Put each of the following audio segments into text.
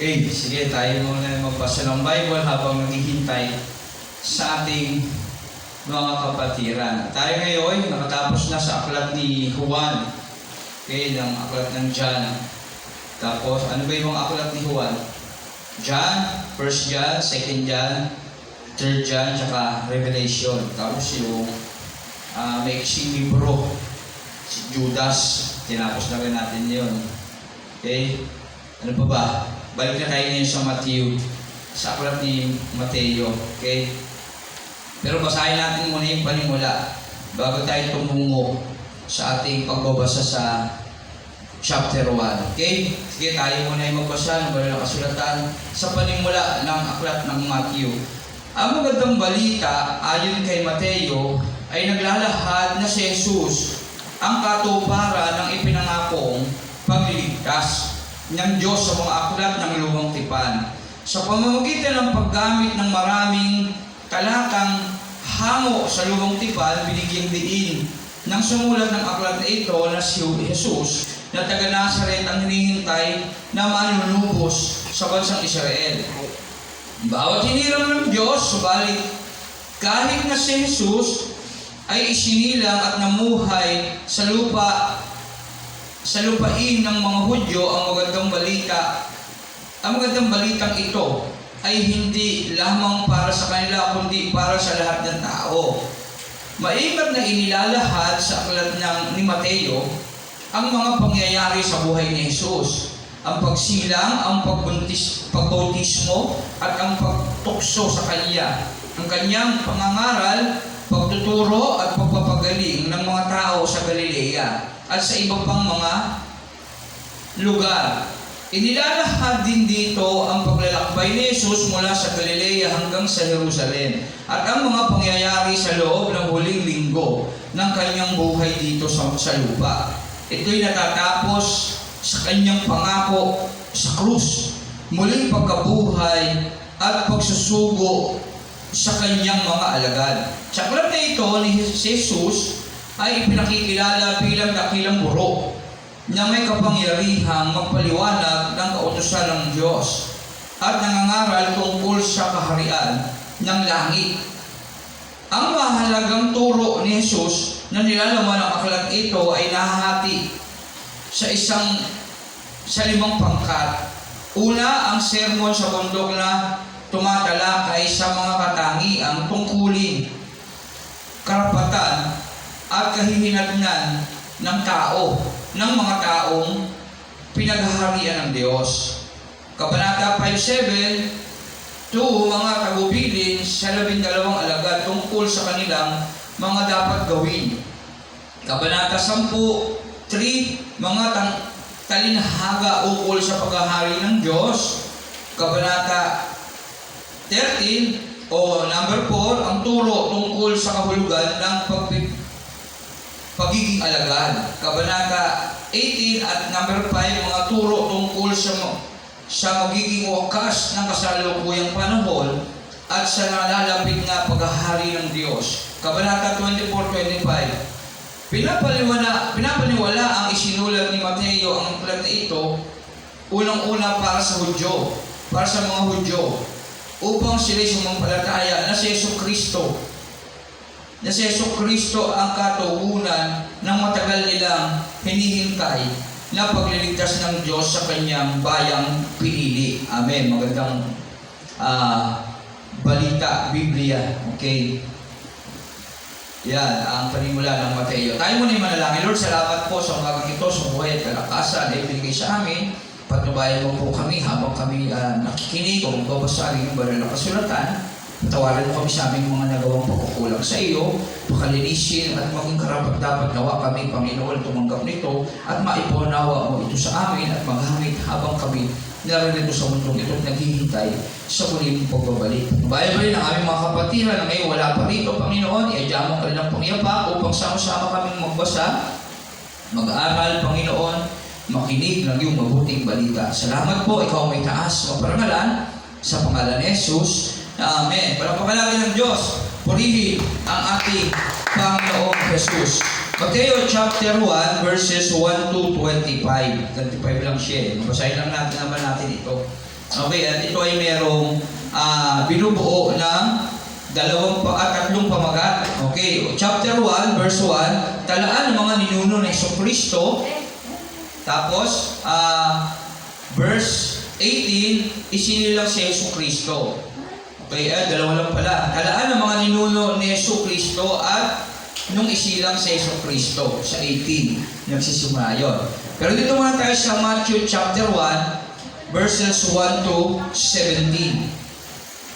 Okay, sige, tayo muna magbasa ng Bible habang naghihintay sa ating mga kapatiran. Tayo ngayon, nakatapos na sa aklat ni Juan. Okay, ng aklat ng John. Tapos, ano ba yung mga aklat ni Juan? John, 1 John, 2 John, 3 John, tsaka Revelation. Tapos yung may libro, si Judas, tinapos na rin natin yun. Okay, ano pa ba? Balik na tayo ngayon sa Matthew, sa aklat ni Mateo, okay? Pero basahin natin muna yung panimula bago tayo tumungo sa ating pagbabasa sa chapter 1, okay? Sige, tayo muna yung magbasa ng banal na kasulatan sa panimula ng aklat ng Matthew. Ang magandang balita, ayon kay Mateo, ay naglalahad na si Jesus ang katuparan ng ipinangakong pagliligtas ng Diyos sa mga aklat ng lumang tipan. Sa pamamagitan ng paggamit ng maraming talatang hango sa lumang tipan, binigyang diin ng sumulat ng aklat na ito na si Jesus na taga Nazaret ang hinihintay na manunubos sa bansang Israel. Bawat hiniram ng Diyos, subalit kahit na si Jesus ay isinilang at namuhay sa lupain ng mga Hudyo, ang magandang balitang ito ay hindi lamang para sa kanila kundi para sa lahat ng tao. Maingat na inilalahad sa aklat ni Mateo ang mga pangyayari sa buhay ni Jesus, ang pagsilang, ang pagbautismo at ang pagtukso sa Kanya, ang Kanyang pangangaral, pagtuturo at pagpapagaling ng mga tao sa Galilea at sa iba pang mga lugar. Inilalahad din dito ang paglalakbay ni Jesus mula sa Galilea hanggang sa Jerusalem at ang mga pangyayari sa loob ng huling linggo ng kanyang buhay dito sa lupa. Ito'y natatapos sa kanyang pangako sa krus, muling pagkabuhay at pagsusugo sa kanyang mga alagad. Sa aklat na ito ni Jesus ay ipinakikilala bilang dakilang guro na may kapangyarihang magpaliwanag ng kautusan ng Diyos at nangangaral tungkol sa kaharian ng langit. Ang mahalagang turo ni Jesus na nilalaman ng aklat ito ay nahahati sa 5 pangkat. Una, ang sermon sa bundok na tumatalakay sa mga katangiang tungkulin, karapatan at kahihinatnan ng mga taong pinaghaharian ng Diyos. Kabanata 5:7 to mga tagubilin sa 12 alagad tungkol sa kanilang mga dapat gawin. Kabanata 10:3 mga talinhaga ukol sa paghahari ng Diyos. Kabanata 13 o number 4 ang turo tungkol sa kahulugan ng pagiging alagad. Kabanata 18 at number 5 mga turo tungkol sa magiging wakas ng kasalukuyang panahon at sa nalalapit na paghahari ng Diyos. Kabanata 24-25 pinapaniwala ang isinulat ni Mateo ang aklat na ito unang-una para sa Hudyo, para sa mga Hudyo, upang sila'y sumampalataya na si Jesucristo ang katugunan ng matagal nilang hinihintay na pagliligtas ng Diyos sa kanyang bayang pinili. Amen. Magandang balita, Biblia. Okay. Yan, ang panimula ng Mateo. Tayo muna yung manalangin. Lord, salamat po sa umagang ito, sa buhay at kalakasan na ibigay sa amin. Patubayan mo po kami habang kami nakikinig o magbabasahin ng banal na kasulatan. Patawarin mo kami sa aming mga nagawang pagkukulang sa iyo, pakalinisin at maging karapat-dapat nawa kami, Panginoon, tumanggap nito at maipunawa mo ito sa amin at magamit habang kami narito sa mundong ito naghihintay sa muling pagbabalik. Bayan ang aming mga kapatiran na ngayon wala pa rito, Panginoon, iadya mo kanilang pangyapa upang sama-sama kaming magbasa, mag-aaral, Panginoon, makinig ng iyong mabuting balita. Salamat po, ikaw may taas, maparangalan sa pangalan ni Jesus. Amen. Palakpakan natin ng Diyos. Purihin ang ating Panginoong Jesus. Mateo chapter 1 verses 1 to 25. 25 lang siya. Basahin lang natin ito. Okay, at ito ay merong binubuo ng 2 at 3 pamagat. Okay, chapter 1, verse 1, talaan ng mga ninuno ng Jesucristo. Tapos, verse 18, isinilang si Jesucristo. Okay, 2 lang pala. Talaan ng mga ninuno ni Jesucristo at nung isilang si Jesucristo sa 18, nagsisimula yun. Pero dito muna tayo sa Matthew chapter 1, verses 1 to 17.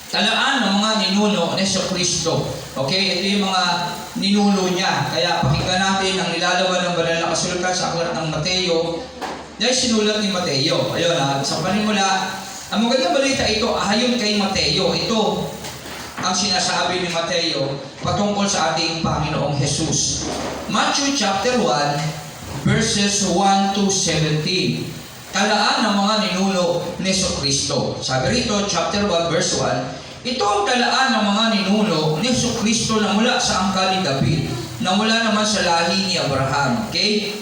Talaan ng mga ninuno ni Jesucristo. Okay, ito yung mga ninuno niya. Kaya pakinggan natin ang nilalaman ng banal na kasulatan sa aklat ng Mateo. Dahil sinulat ni Mateo. Ayun sa panimula, ang magandang balita ito ayon kay Mateo. Ito ang sinasabi ni Mateo patungkol sa ating Panginoong Jesus. Matthew chapter 1, verses 1 to 17. Talaan ng mga ninuno ni Jesucristo. Sabi rito, chapter 1, verse 1, ito ang talaan ng mga ninuno ni Jesucristo na mula sa angkan ni David, na mula naman sa lahi ni Abraham. Okay?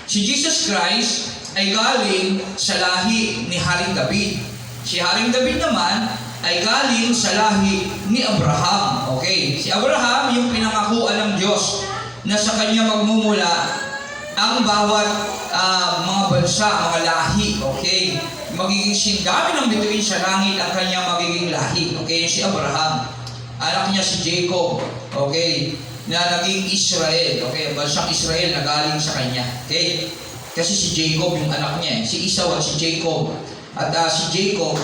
Si Jesus Christ ay galing sa lahi ni Haring David. Si Haring David naman ay galing sa lahi ni Abraham. Okay? Si Abraham yung pinangakuan ng Diyos na sa kanya magmumula ang bawat mga bansa, mga lahi, okay? Magiging sindami ng bituin sa langit ang kanyang magiging lahi, okay? Si Abraham, anak niya si Jacob, okay? Na naging Israel, okay? Bansang Israel na galing sa kanya, okay? Kasi si Jacob yung anak niya, si Esau at si Jacob. At si Jacob,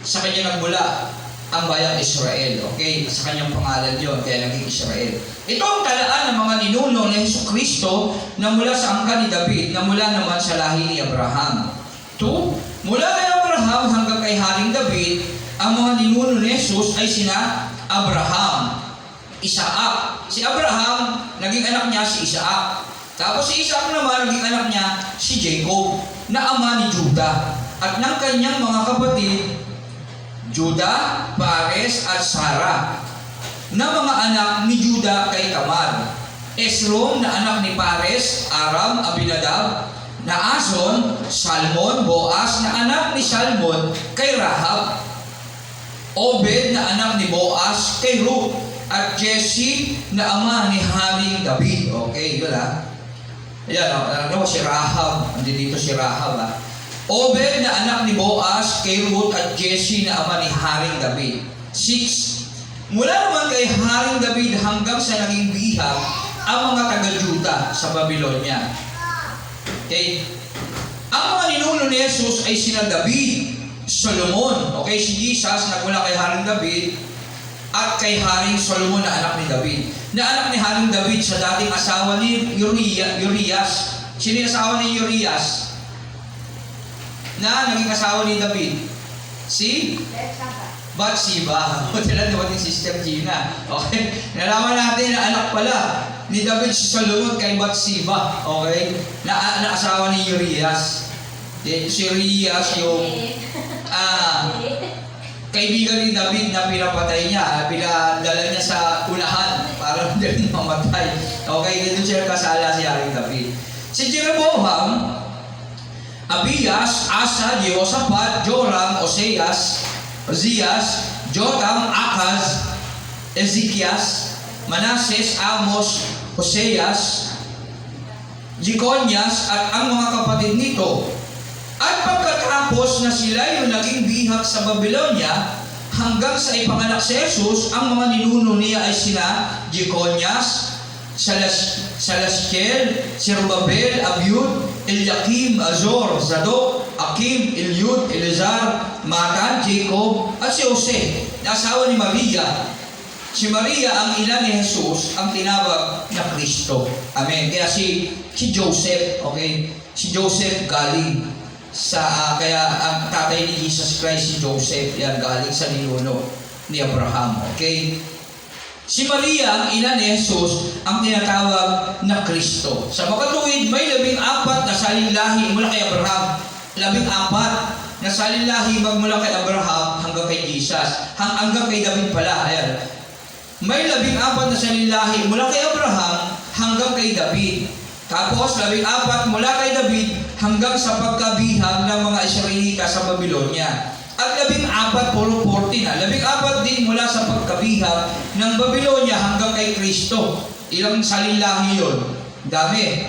sa kanya nagmula ang bayang Israel, okay? Sa kanyang pangalan yon, kaya naging Israel. Ito ang talaan ng mga ninuno ni Jesucristo na mula sa angkan ni David, na mula naman sa lahi ni Abraham. 2. Mula kay Abraham hanggang kay Haring David, ang mga ninuno ni Jesus ay sina Abraham, Isaac. Si Abraham, naging anak niya si Isaac. Tapos si Isaac naman, naging anak niya si Jacob, na ama ni Judah. At ng kanyang mga kapatid, Judah, Pares at Sarah, na mga anak ni Judah kay Tamar. Esrom na anak ni Pares, Aram, Abinadab, Naason, Salmon, Boaz na anak ni Salmon kay Rahab. Obed na anak ni Boaz kay Ruth, at Jesse na ama ni Haring David. Okay, yun Ayan, si Rahab. Dito si Rahab Obed na anak ni Boaz kay Ruth, at Jesse na ama ni Haring David. 6. Mula naman kay Haring David hanggang sa naging bihag ang mga taga-Juda sa Babylonia. Okay? Ang mga ninuno ni Jesus ay sina David, Solomon. Okay, si Jesus nagmula kay Haring David at kay Haring Solomon na anak ni David. Na anak ni Haring David sa dating asawa ni Urias. Sino yung asawa ni Urias? Na naging asawa ni David? Si Bathsheba. Tinan naman yung Sister Gina. Okay? Nalaman natin na anak pala ni David si Solomon kay Bathsheba. Okay? Na asawa ni Urias. Si Urias yung kaibigan ni David na pinapatay niya. Pinadala niya sa unahan para hindi mamatay. Okay? Dito siya kasala si Haring David. Si Jeroboam, Abias, Asa, Jehoshaphat, Joram, Ozias, Jotam, Akaz, Ezekias, Manases, Amos, Hoseas, Jeconias at ang mga kapatid nito. At pagkatapos na sila yung naging bihag sa Babylonia, hanggang sa ipanganak si Jesus, ang mga ninuno niya ay sina Jeconias, Salaskel, Zerubbabel, Abiud, Eliakim, Azor, Zadok, Akim, Eliud, Eleazar, Matan, Jacob, at si Jose, na asawa ni Maria. Si Maria ang ina ni Jesus, ang tinawag na Kristo. Amen. Kaya si Joseph, okay? Si Joseph galing sa, kaya ang tatay ni Jesus Christ, si Joseph, yan galing sa ninuno ni Abraham. Okay? Si Maria, ang ina ni Jesus, ang tinatawag na Kristo. Sa makatuwid, may 14 na salinlahi mula kay Abraham. 14 na salinlahi magmula kay Abraham hanggang kay Jesus. Hanggang kay David pala. Ayan. May 14 na salinlahi mula kay Abraham hanggang kay David. Tapos, 14 mula kay David hanggang sa pagkabihag ng mga Israelita sa Babylonia. At 14, puro 14 na. 14 din mula sa pagkabihag ng Babylonia hanggang kay Kristo. Ilang salinlahi yun? Dami.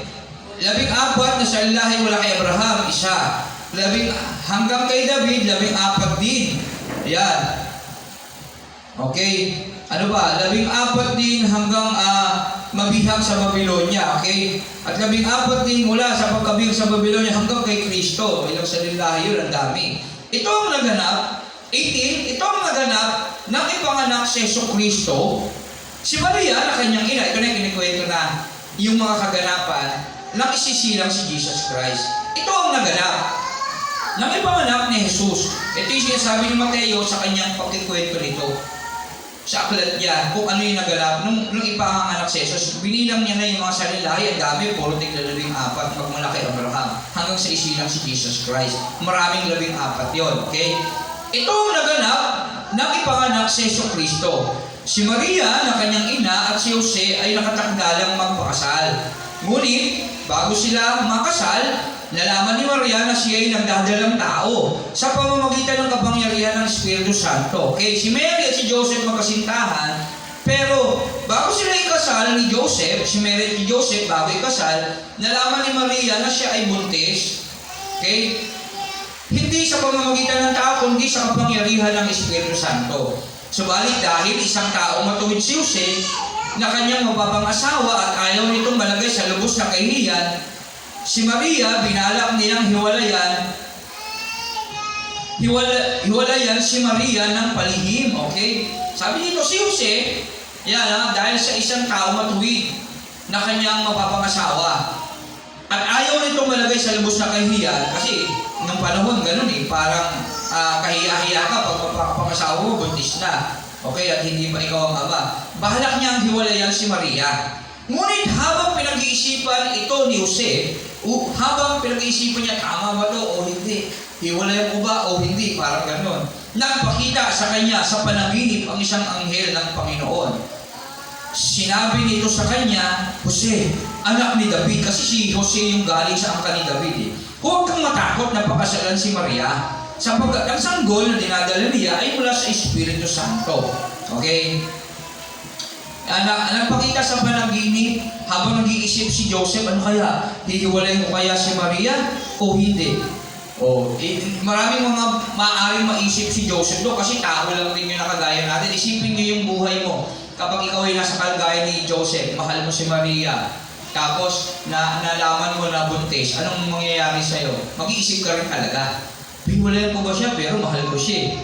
14 na salinlahi mula kay Abraham, isa. Hanggang kay David, 14 din. Ayan. Okay. Ano ba? 14 din hanggang mabihag sa Babylonia. Okay? At 14 din mula sa pagkabihag sa Babylonia hanggang kay Kristo. Ilang salinlahi yun? Ang dami. Ito ang naganap, 18, ito ang naganap ng ipanganak si Jesucristo. Si Maria na kanyang ina, ito na yung kinikwento na yung mga kaganapan ng isisilang si Jesus Christ. Ito ang naganap ng ipanganak ni Jesus. Ito yung sinasabi ni Mateo sa kanyang pagkikwento nito. Sa aklat niya, kung ano yung naganap nung ipanganak si Jesus. Binilang niya na yung mga salinlahi, ang dami, puro tigla 14, magmula kay Abraham, hanggang sa isilang si Jesus Christ. Maraming 14 yon, okay? Ito ang naganap ng ipanganak si Jesucristo. Si Maria na kanyang ina at si Jose ay nakatakdalang magpakasal. Ngunit, bago sila makasal, nalaman ni Maria na siya ay nagdadalang tao sa pamamagitan ng kapangyarihan ng Espiritu Santo. Okay, si Mary at si Joseph magkasintahan, pero bago sila ikasal ni Joseph, si Mary at si Joseph bago ikasal, nalaman ni Maria na siya ay buntis. Okay? Hindi sa pamamagitan ng tao, kundi sa kapangyarihan ng Espiritu Santo. Subalit dahil isang tao matuwid si Jose na kanyang mapapangasawa at ayaw nitong malagay sa lubos na kahihiyan, si Maria, binalak niyang hiwalayan si Maria ng palihim, okay? Sabi dito si Jose, dahil sa isang tao matuwid na kanyang mapapangasawa. At ayaw nitong malagay sa lubos na kahihiyan, kasi nung panahon ganun parang kahiya-hiya ka pag mapapangasawa mo, buntis na. Okay, at hindi pa ikaw ang ama. Bahalak niyang hiwalayan si Maria. Ngunit habang pinag-iisipan ito ni Jose, habang pinag-iisipan niya, tama ba ito o hindi? Hiwalayan ko ba o hindi? Parang gano'n. Nagpakita sa kanya sa panaginip ang isang anghel ng Panginoon. Sinabi nito sa kanya, Jose, anak ni David, kasi si Jose yung galing sa angka ni David. Huwag kang matakot na pakasalan si Maria, sapagkat ang sanggol na dinadala niya ay mula sa Espiritu Santo. Okay? Nagpakita sa panaginip habang nag-iisip si Joseph, ano kaya? Hihiwalayin ko kaya si Maria o hindi? Maraming mga maaaring maisip si Joseph do kasi tao lang din yung nakagaya natin. Isipin niyo yung buhay mo. Kapag ikaw ay nasa kalagayan ni Joseph, mahal mo si Maria, tapos nalaman mo na buntis, anong mangyayari sa'yo? Mag-iisip ka rin talaga. Hiwalayin ko ba siya? Pero mahal ko siya.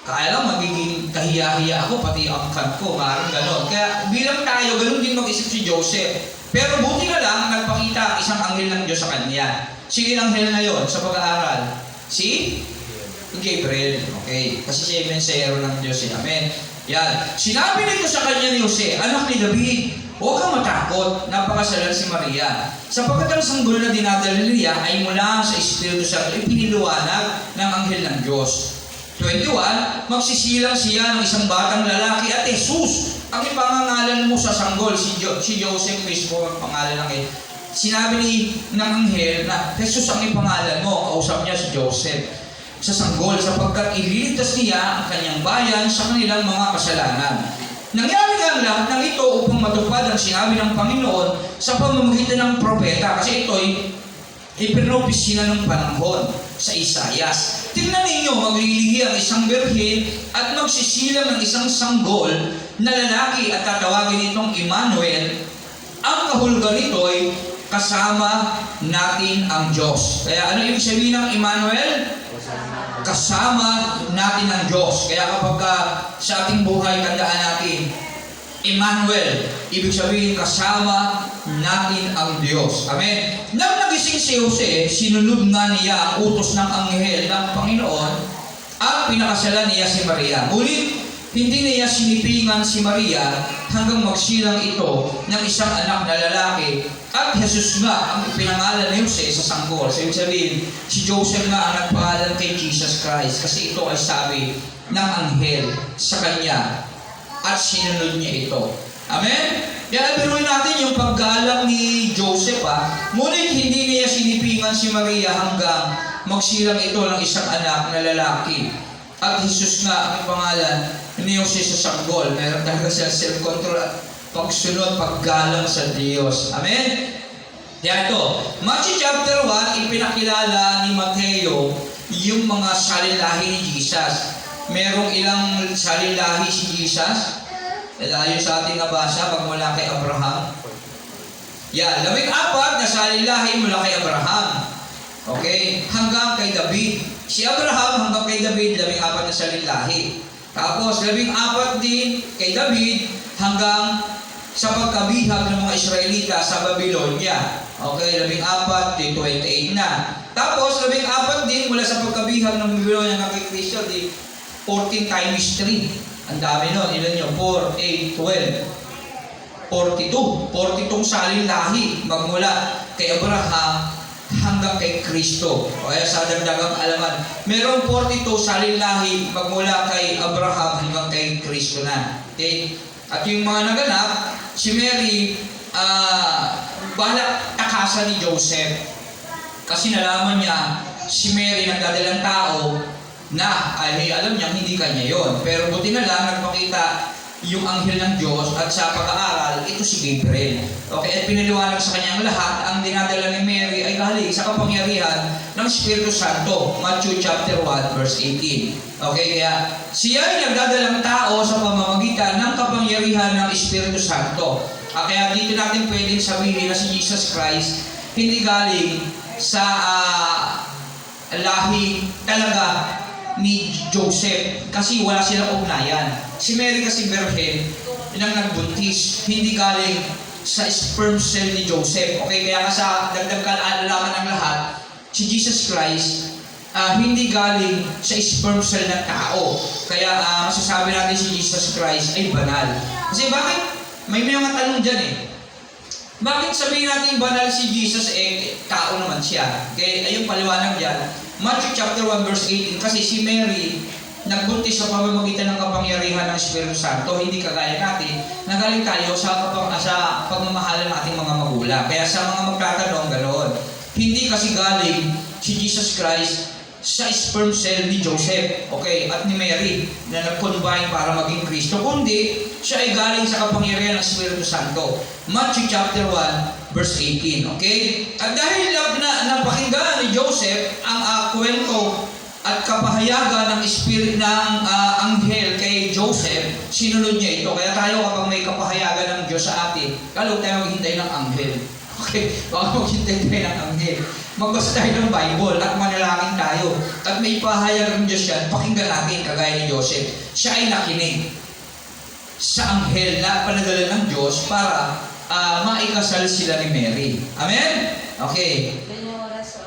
Kaya lang magiging kahiya-hiya ako, pati ang angkan ko, parang gano'n. Kaya bilang tayo, gano'n din mag-isip si Joseph. Pero buti na lang, nagpakita isang anghel ng Diyos sa kanya. Sino ang anghel na yon sa pag-aaral? Si Gabriel. Okay. Kasi siya yung mensahero ng Diyos. Amen. Yan. Sinabi nito sa kanya ni Jose, anak ni David, huwag kang matakot, napakasalan si Maria. Sapagkat ang sanggol na dinadala niya ay mula sa Espiritu Santo, ipiniliwanag ng anghel ng Diyos. 21, magsisilang siya ng isang batang lalaki at Jesus ang ipangangalan mo sa sanggol. Si Joseph mismo ang pangalan ng anghel. Sinabi ng anghel na Jesus ang ipangalan mo. Kausap niya si Joseph sa sanggol sapagkat ililigtas niya ang kanyang bayan sa kanilang mga kasalanan. Nangyari nga ang lahat ng ito upang matupad ang sinabi ng Panginoon sa pamamagitan ng propeta, kasi ito'y ipinopesya ng panahon sa Isaias. Tingnan ninyo, maglilihi ang isang birhen at magsisilang ng isang sanggol na lalaki at tatawagin itong Emmanuel. Ang kahulugan nito'y kasama natin ang Diyos. Kaya ano yung sabihin ng Emmanuel? Kasama natin ang Diyos. Kaya kapag sa ating buhay, tandaan natin, Emmanuel, ibig sabihin kasama natin ang Diyos. Amen. Nang nagising si Jose, sinunod nga niya ang utos ng anghel ng Panginoon at pinakasalan niya si Maria. Ngunit hindi niya sinipingan si Maria hanggang magsilang ito ng isang anak na lalaki. At Jesus nga ang pinangalan ni Jose sa sanggol. So, ibig sabihin, si Joseph nga ang nagpangalan kay Jesus Christ kasi ito ay sabi ng anghel sa kanya at sinunod niya ito. Amen? Kaya biruin natin yung paggalang ni Joseph nagsilingan si Maria hanggang magsilang ito ng isang anak na lalaki. At Jesus nga ang pangalan ni Jose sa sanggol. Meron talaga siya self-control at pagsunod, paggalang sa Diyos. Amen? Kaya ito, Matthew chapter 1, ipinakilala ni Mateo yung mga salilahi ni Jesus. Merong ilang salilahi si Jesus. Ayon sa ating nabasa, pagmula kay Abraham. Yan, 14 na salilahi mula kay Abraham. Okay? Hanggang kay David. Si Abraham hanggang kay David, 14 na salilahi. Tapos, 14 din kay David hanggang sa pagkabihag ng mga Israelita sa Babylonia. Okay, 14, 28 na. Tapos, 14 din mula sa pagkabihag ng Babylonia ng kay Kristo, 14 times 3. Ang dami nun. Ilan yun? 4, 8, 12. 42 salilahi magmula kay Abraham hanggang kay Kristo. O kaya sa dagdagang alaman, merong 42 salilahi magmula kay Abraham hanggang kay Kristo na. Okay? At yung mga naganap, si Mary, balak takasan ni Joseph. Kasi nalaman niya, si Mary nagdadalang tao na alam niya hindi kanya yon. Pero buti na lang nagpakita yung anghel ng Diyos at sa pag-aaral, ito si Gabriel. Okay, at pinaliwanag sa kanyang lahat, ang dinadala ni Mary ay galing sa kapangyarihan ng Espiritu Santo. Matthew chapter 1, verse 18. Okay, kaya siya ay nagdadalang tao sa pamamagitan ng kapangyarihan ng Espiritu Santo. Kaya dito natin pwedeng sabihin na si Jesus Christ hindi galing sa lahi talaga ni Joseph kasi wala silang ugnayan. Si Mary kasi birhen nang nagbuntis, hindi galing sa sperm cell ni Joseph. Okay, kaya sa dagdag kaalaman ng lahat, si Jesus Christ hindi galing sa sperm cell ng tao. Kaya masasabi natin si Jesus Christ ay banal. Kasi bakit? May mga tanong dyan eh. Bakit sabihin natin banal si Jesus tao naman siya? Okay, ayun paliwanag dyan. Matthew chapter 1 verse 18, kasi si Mary nagbuntis sa pamamagitan ng kapangyarihan ng Espiritu Santo, hindi kagaya natin, nagaling tayo sa pagmamahalan ng ating mga magulang. Kaya sa mga magtatanong, ganoon. Hindi kasi galing si Jesus Christ sa sperm cell ni Joseph, okay, at ni Mary na nag-combine para maging Kristo, kundi siya ay galing sa kapangyarihan ng Espiritu Santo. Matthew chapter 1 verse 18, okay? At dahil napakinggan ni Joseph ang kwento at kapahayagan ng Espiritu ng anghel kay Joseph, sinunod niya ito. Kaya tayo kapag may kapahayagan ng Diyos sa atin, lalo tayo maghintay ng anghel. Okay, baka maghintay tayo ng anghel. Magbasa tayo ng Bible at manalangin tayo. At may pahayag ng Diyos yan, pakinggan natin kagaya ni Joseph. Siya ay nakinig sa anghel na panadala ng Diyos para maikasal sila ni Mary. Amen? Okay. Yun yung oras,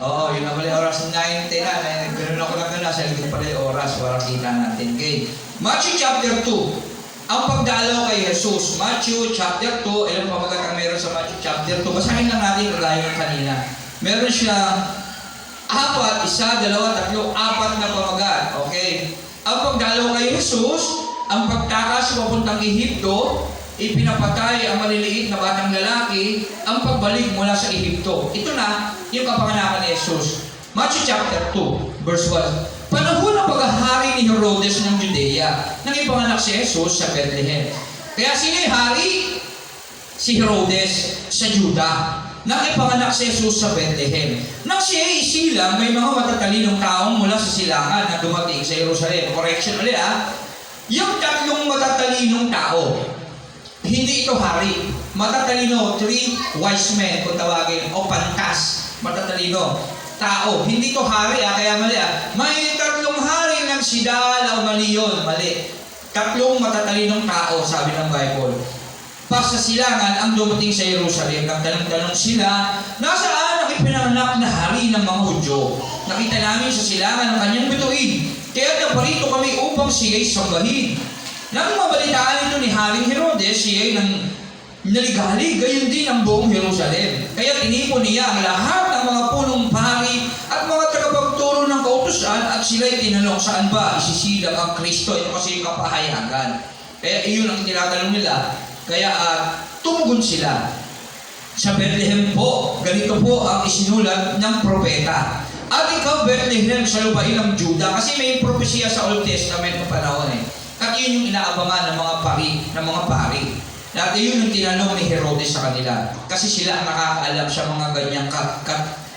Oo, yun na pala yung oras ng 9:10 na. Ganun ako lang na, sa likod pala yung oras para kita natin. Okay. Matthew chapter 2. Ang pagdalaw kay Jesus. Matthew chapter 2. Ilang pamagat ang meron sa Matthew chapter 2. Basahin lang natin kagaya ng kanina. Meron siya 4, 1, 2, 3, 4 na pamagat. Okay. Ang pagdalaw kay Jesus, ang pagtakas papuntang Ehipto, ipinapatay ang maliliit na batang lalaki, ang pagbalik mula sa Ehipto. Ito na yung kapanganakan ni Jesus. Matthew chapter 2, verse 1. Panahon ng paghahari ni Herodes ng Judea, nang ipanganak si Jesus sa Bethlehem. Kaya sino yung hari? Si Herodes sa Juda. Nang ipanganak si Jesus sa Bethlehem. Nang siya ay isilang, may mga matatalinong taong mula sa silangan na dumating sa Jerusalem. Correction ulit Yung tatlong matatalinong tao, hindi ito hari. Matatalino, 3 wise men kung tawagin, o pantas. Matatalino. Tao. Hindi ito hari kaya mali May tatlong hari ng sidal o mali yun. Mali. Tatlong matatalinong tao, sabi ng Bible. Sa silangan ang dumating sa Jerusalem. Nagtanong-tanong sila, nasaan ang ipinanganak na hari ng mga Hudyo? Nakita namin sa silangan ng kanyang bituin. Kaya naparito kami upang siya'y sambahin. Nang mabalitaan ito ni Haring Herodes, siya'y naligalig, gayon din ang buong Jerusalem. Kaya tinipon niya ang lahat ng mga punong pari at mga tagapagturo ng kautusan at sila'y tinanong saan ba isisilang ang Kristo. Ito kasi yung kapahayagan. Kaya iyon ang tinatanong nila. Kaya tumugon sila. sa Bethlehem po, ganito po ang isinulat ng propeta. At ikaw, Bethlehem, sa lupain ng Juda, kasi may propesya sa Old Testament ng panahon At yun yung inaabangan ng mga pari. At yun yung tinanong ni Herodes sa kanila. Kasi sila ang nakakaalam sa mga ganyang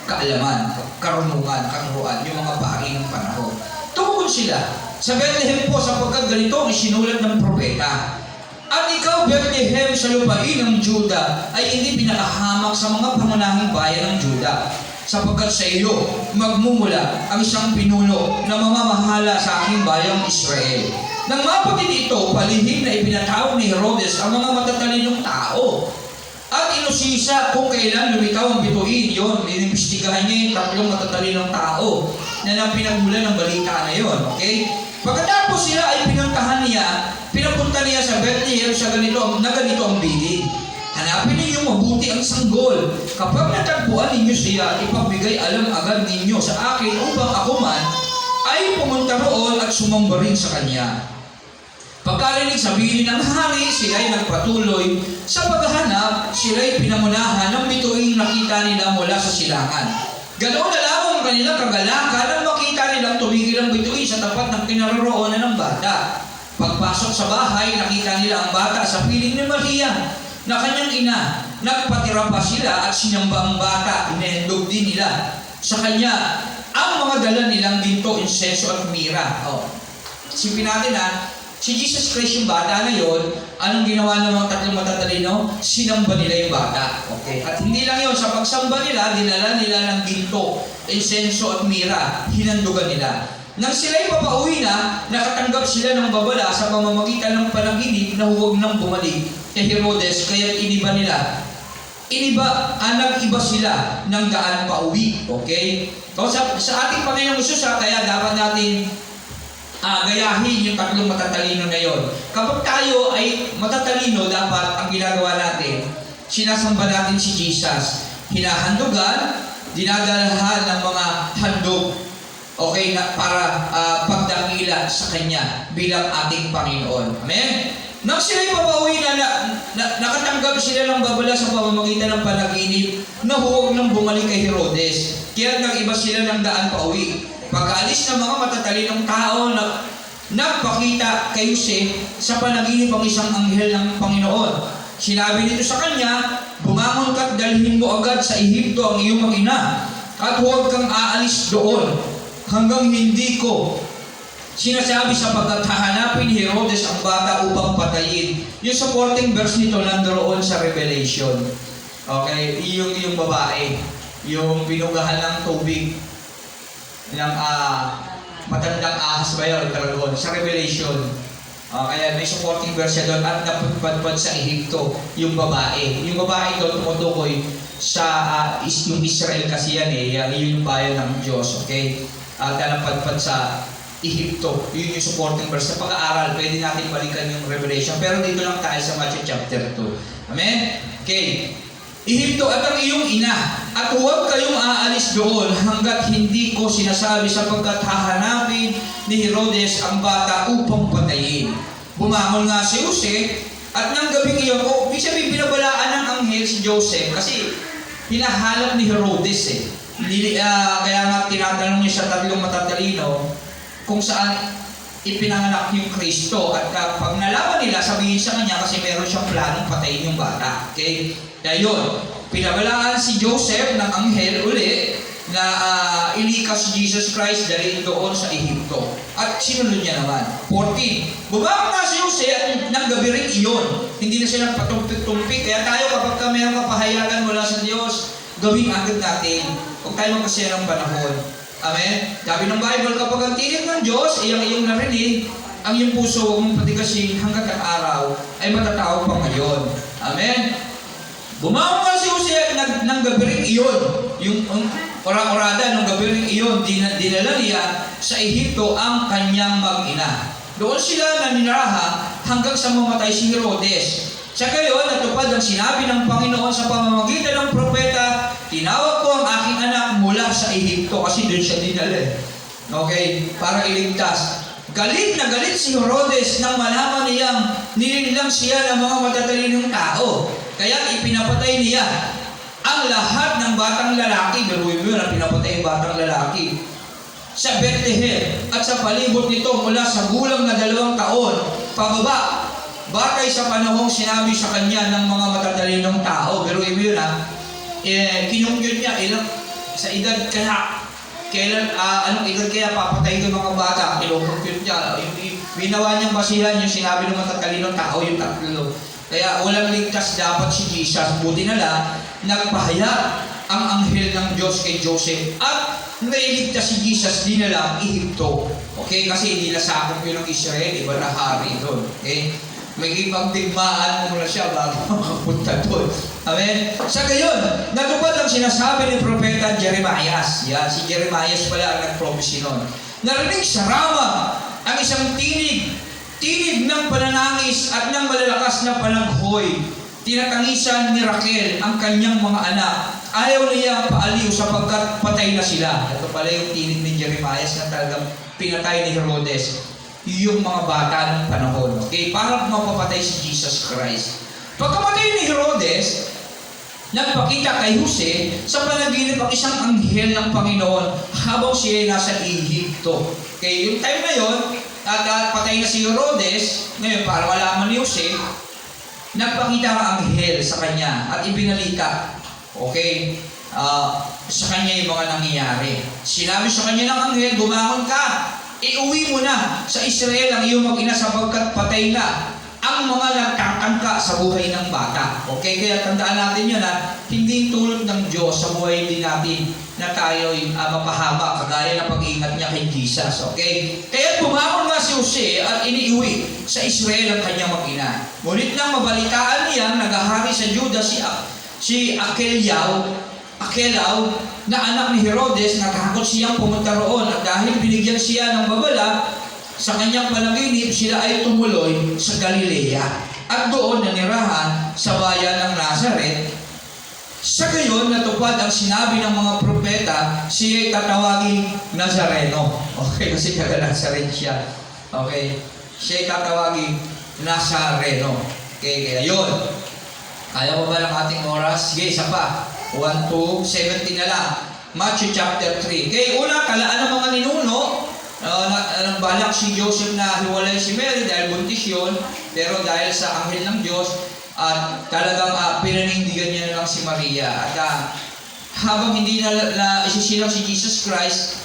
kaalaman, karunungan, katuruan, yung mga pari ng panahon. Tumugon sila sa Bethlehem po sapagkat ganito ang isinulat ng propeta. At ikaw, Bethlehem, sa lupain ng Juda, ay hindi pinakahamak sa mga pangunahing bayan ng Juda. Sapagkat sa iyo, magmumula ang isang pinuno na mamamahala sa aking bayang Israel. Nang mapatid ito, palihim na ipinatawag ni Herodes ang mga matatalinong tao. At inusisa kung kailan lumitaw ang bituin yon. Inimbestigahan niya yung tatlong matatalinong tao na pinagmulan ng balita na yon. Okay? Pagkatapos sila ay pinapunta niya sa Bethlehem sa ganito ang bilin. Hanapin ninyo mabuti ang sanggol. Kapag natagpuan ninyo siya, ipagbigay alam agad ninyo sa akin upang ako man ay pumunta roon at sumamba rin sa kanya. Pagkarinig sa bilin ng hari, sila ay nagpatuloy sa paghahanap, sila ay pinangunahan ng bituing nakita nila mula sa silangan. Ganoon na lamang ang kanilang kagalakan nang makita nilang tumigil ang bituin sa tapat ng kinaroroonan ng bata. Pagpasok sa bahay, nakita nila ang bata sa piling ni Maria na kanyang ina. Nagpatira pa sila at sinamba ang bata, inendog din nila sa kanya ang mga dala nilang ginto, insenso at mira. Sipin natin si Jesus Christ yung bata na yon, anong ginawa ng mga tatlong matatalino? Sinamba nila yung bata. Okay? At hindi lang yon, sa pagsamba nila, dinala nila ng ginto, insenso at mira, hinandugan nila. Nang sila'y papauwi na, nakatanggap sila ng babala sa pamamagitan ng panaginip na huwag nang bumalik kay Herodes, kaya nag-iba sila ng daan pauwi. Okay? So, sa ating Panginoong Hesus, kaya dapat natin gayahin yung tatlong matatalino na yon. Kapag tayo ay matatalino, dapat ang ginagawa natin, sinasamba natin si Jesus. Hinahandugan, dinadalhan ng mga handog, okay, para pagdakila sa Kanya bilang ating Panginoon. Amen? Nang sila'y papauwi nakatanggap sila ng babala sa pamamagitan ng panaginip na huwag nang bumalik kay Herodes. Kaya nag-iba sila ng daan pauwi. Pag-alis ng mga matatalinong tao na nagpakita kay Jose sa panaginip ang isang anghel ng Panginoon. Sinabi nito sa kanya, bumangon ka at dalhin mo agad sa Ehipto ang iyong mag-ina at huwag kang aalis doon hanggang hindi ko sinasabi sapagkat hahanapin ni Herodes ang bata upang patayin. Yung supporting verse nito nandoon sa Revelation. Okay, yung babae, yung binugahan ng tubig ng matandang ahas ba yun? Sa Revelation. Kaya may supporting verse doon at napadpad sa Ehipto yung babae. Yung babae doon tumutukoy sa yung Israel kasi yan yun yung bayan ng Diyos. Okay? At napadpad sa Ehipto. Yun yung supporting verse. Sa pag-aaral, pwede natin balikan yung Revelation. Pero dito lang tayo sa Matthew chapter 2. Amen? Okay. Ehipto at ang iyong ina, at huwag kayong aalis doon hanggat hindi ko sinasabi sapagkat hahanapin ni Herodes ang bata upang patayin. Bumangon nga si Jose at nang gabing iyon, ibig sabihin binabalaan ng anghel si Joseph kasi hinahanap ni Herodes kaya nga tinatanong niya sa tatlong matatalino kung saan ipinanganak yung Kristo at pag nalaman nila, sabihin sa kanya kasi meron siyang planong patayin yung bata. Okay? Kaya yun, pinabalaan si Joseph ng anghel uli na ilikas si Jesus Christ dahil doon sa Ehipto. At sinunod niya naman. 14. Bumangon nga si Jose at nang gabi rin iyon. Hindi na siya nagpatumpik-tumpik. Kaya tayo kapag ka mayroong kapahayagan mula sa Diyos, gawin agad natin. Huwag tayo magkasya ng panahon. Amen? Sabi ng Bible, kapag ang tinig ng Diyos, iyong narinig, ang iyong puso huwag mong patigasin hanggat ang araw ay matatawag pa ngayon. Amen? Bumangon nga si Jose at nang gabi rin iyon. Yung orang-orada ng gabi rin iyon, dinala niya sa Ehipto ang kanyang mag-ina. Doon sila naninirahan hanggang sa mamatay si Herodes. Sa gayon, natupad ang sinabi ng Panginoon sa pamamagitan ng propeta, tinawag ko ang aking anak mula sa Ehipto kasi doon siya dinala. Okay? Para iligtas. Galit na galit si Herodes nang malaman niyang nilinlang siya ng mga matatalinong tao. Kaya ipinapatay niya ang lahat ng batang lalaki, biruin mo yun, na pinapatay yung batang lalaki, sa Bethlehem at sa palibot nito mula sa gulang na 2 taon, pababa, batay sa panahong sinabi sa kanya ng mga matatalinong tao. Biruin mo yun kinungyod niya, sa edad anong edad kaya papatay ng mga bata, kinungyod niya, binawa niyang basihan yung sinabi ng matatalinong tao, yung 3. Kaya walang ligtas dapat si Jesus. Buti na lang, nagpahayag ang anghel ng Diyos kay Joseph at nailigtas si Jesus din na lang Ehipto. Okay? Kasi hindi nasakop yun ng Israel, iba na hari doon. Okay? May ipagdigmaan mo na siya bago makapunta doon. Amen? Sa gayon, natupad ang sinasabi ni Propeta Jeremias. Yan, si Jeremias pala ang nag-prophecy noon. Narinig sa Rama ang isang tinig ng pananangis at ng malalakas na panaghoy. Tinatangisan ni Raquel ang kanyang mga anak. Ayaw niya paaliw sapagkat patay na sila. Ito pala yung tinig ni Jeremias na talagang pinatay ni Herodes yung mga bata ng panahon. Okay? Para mapapatay si Jesus Christ. Pagkamatay ni Herodes, nagpakita kay Jose sa panaginip ang isang anghel ng Panginoon habang siya ay nasa Ehipto. Okay? Yung time na yon, at patay na si Herodes, ngayon para malaman ni Jose, nagpakita ang anghel sa kanya at ibinalita, okay, sa kanya yung mga nangyayari. Sinabi sa kanya ng anghel, gumangon ka, iuwi mo na sa Israel ang iyong mag-ina sapagkat patay na ang mga nagtatangka sa buhay ng bata. Okay, kaya tandaan natin yun hindi tulot ng Diyos sa buhay din natin na tayo'y mapahaba kagaya ng pag-iingat niya kay Jesus. Okay? Kaya bumangon nga si Jose at iniuwi sa Israel ang kanyang mag-ina. Ngunit nang mabalitaan niya nagahari sa Juda si Akelaw na anak ni Herodes, natakot siyang pumunta roon at dahil binigyan siya ng babala sa kanyang panaginip, sila ay tumuloy sa Galilea at doon nanirahan sa bayan ng Nazaret. Sa gayon, natupad ang sinabi ng mga propeta, siya ay tatawaging Nazareno. Okay, kasi taga-Nazaret siya. Okay, siya ay tatawaging Nazareno. Okay, kaya yun. Kaya mo ba ng ating oras? Sige, isa pa. 1 to 17 na lang. Matthew chapter 3. Okay, una, talaan ng mga ninuno. Balak si Joseph na hiwalay si Mary dahil buntis yun, pero dahil sa anghel ng Diyos at talagang pinanindigan niya na lang si Maria at habang hindi na isisilang si Jesus Christ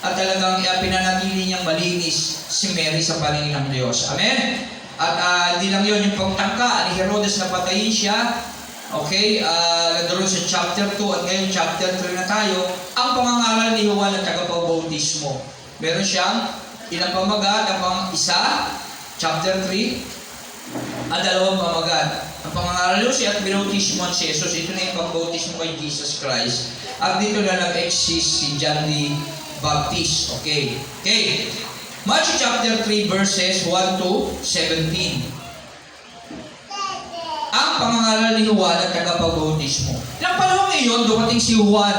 at talagang pinanatili niyang malinis si Mary sa paningin ng Diyos. Amen? At hindi lang yun, yung pagtangka ni Herodes na patayin siya. Okay, nandun sa chapter 2 at ngayon chapter 3 na tayo. Ang pangangaral ni Juan at tagapag-bautismo. Meron siyang ilang pamagat, isa, chapter 3, at 2 pamagat. Ang pangangaral niyo siya at binautismo si Jesus. Ito na yung pag-bautismo kay Jesus Christ. At dito na nag-exist si John the Baptist. Okay. Okay. Matthew chapter 3 verses 1 to 17. Ang pangangaral ni Juan at tagapag-bautismo. Nang panahon ngayon, dumating si Juan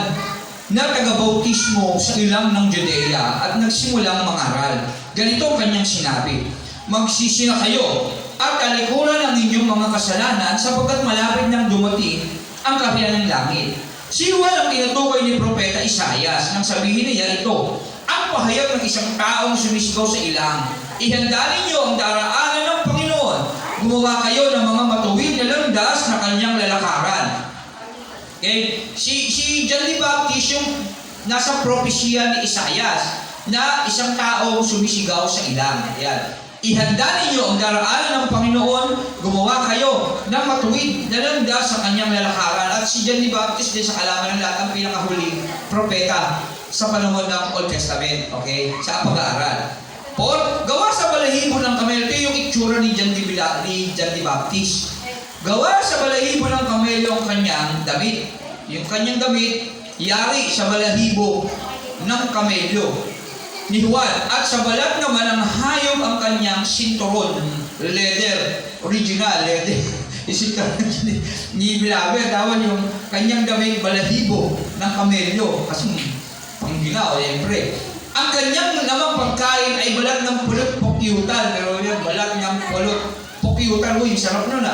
na taga-bautismo sa ilang ng Judea at nagsimulang mangaral. Ganito ang kanyang sinabi, magsisi na kayo at talikuran ang inyong mga kasalanan sapagkat malapit nang dumating ang kaharian ng langit. Si Juan ang tinutukoy ni Propeta Isaias nang sabihin niya ito, ang pahayag ng isang taong sumisigaw sa ilang, ihanda ninyo ang daraanan ng Panginoon, gumawa kayo ng mga matuwid na landas na kanyang lalakaran. Okay? Si John the Baptist yung nasa propesya ni Isaias na isang tao sumisigaw sa ilang. Ayan. Ihanda ninyo ang daraanan ng Panginoon, gumawa kayo ng matuwid na landas sa kanyang lalakaran. At si John the Baptist din sa kalaman ng lahat ang pinakahuling propeta sa panahon ng Old Testament. Okay? Sa pag-aaral. Gawa sa balahibo ng kamel. Ito yung itsura ni John the Baptist. Gawa sa balahibo ng kamelyo ang kanyang damit. Yung kanyang damit, yari sa balahibo ng kamelyo ni Juan. At sa balat naman ng hayop ang kanyang sinturon. Leather. Original, leather. Isinturon ni Bilabe. Tawag yung kanyang damit, balahibo ng kamelyo. Kasi pangginaw, siyempre. Ang kanyang namang pagkain ay balat ng pulot pokyutan. Pero yan, balat ng pulot pokyutan. Uy, sarap nun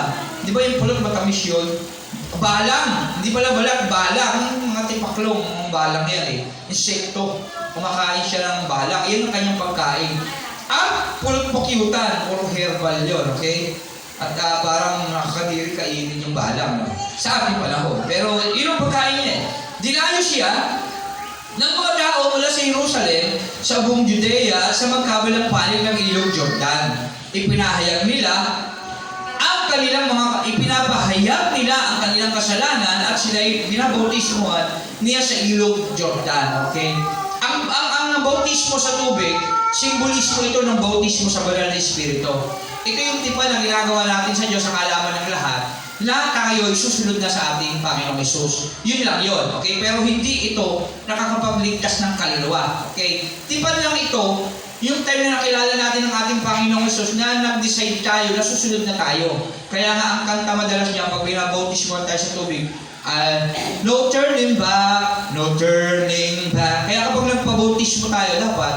Di ba yung pulot matamis yun? Balang, hindi pala balat, balang. Yung mga tipaklong, mga balang yan eh. Insekto. Kumakain siya ng balang. Yan ang kanyang pagkain. At puro pukyutan, puro herbal yun, okay? At parang nakakadiri kainin yung balang, no? Sa ating panahon. Pero yun ang pagkain niya eh. Dinayo siya ng mga tao mula sa Jerusalem, sa buong Judea, sa magkabilang panig ng ilog Jordan. Ipinahayag nila ipinapahayag nila ang kanilang kasalanan at sila'y binabautismuhan niya sa ilog Jordan. Okay? Ang bautismo sa tubig, simbolismo ito ng bautismo sa banal na Espiritu. Ito yung tipa na ginagawa natin sa Diyos ang alaman ng lahat na tayo ay susunod na sa ating Panginoong Hesus. Yun lang yun. Okay? Pero hindi ito nakakapagligtas ng kaluluwa. Okay? Tipa lang ito yung time na nakilala natin ang ating Panginoong Hesus na nag-decide tayo na susunod na tayo. Kaya nga ang kanta madalas niya pag binabautismuhan tayo sa tubig, no turning back, no turning back. Kaya kapag nagpabautismo tayo, dapat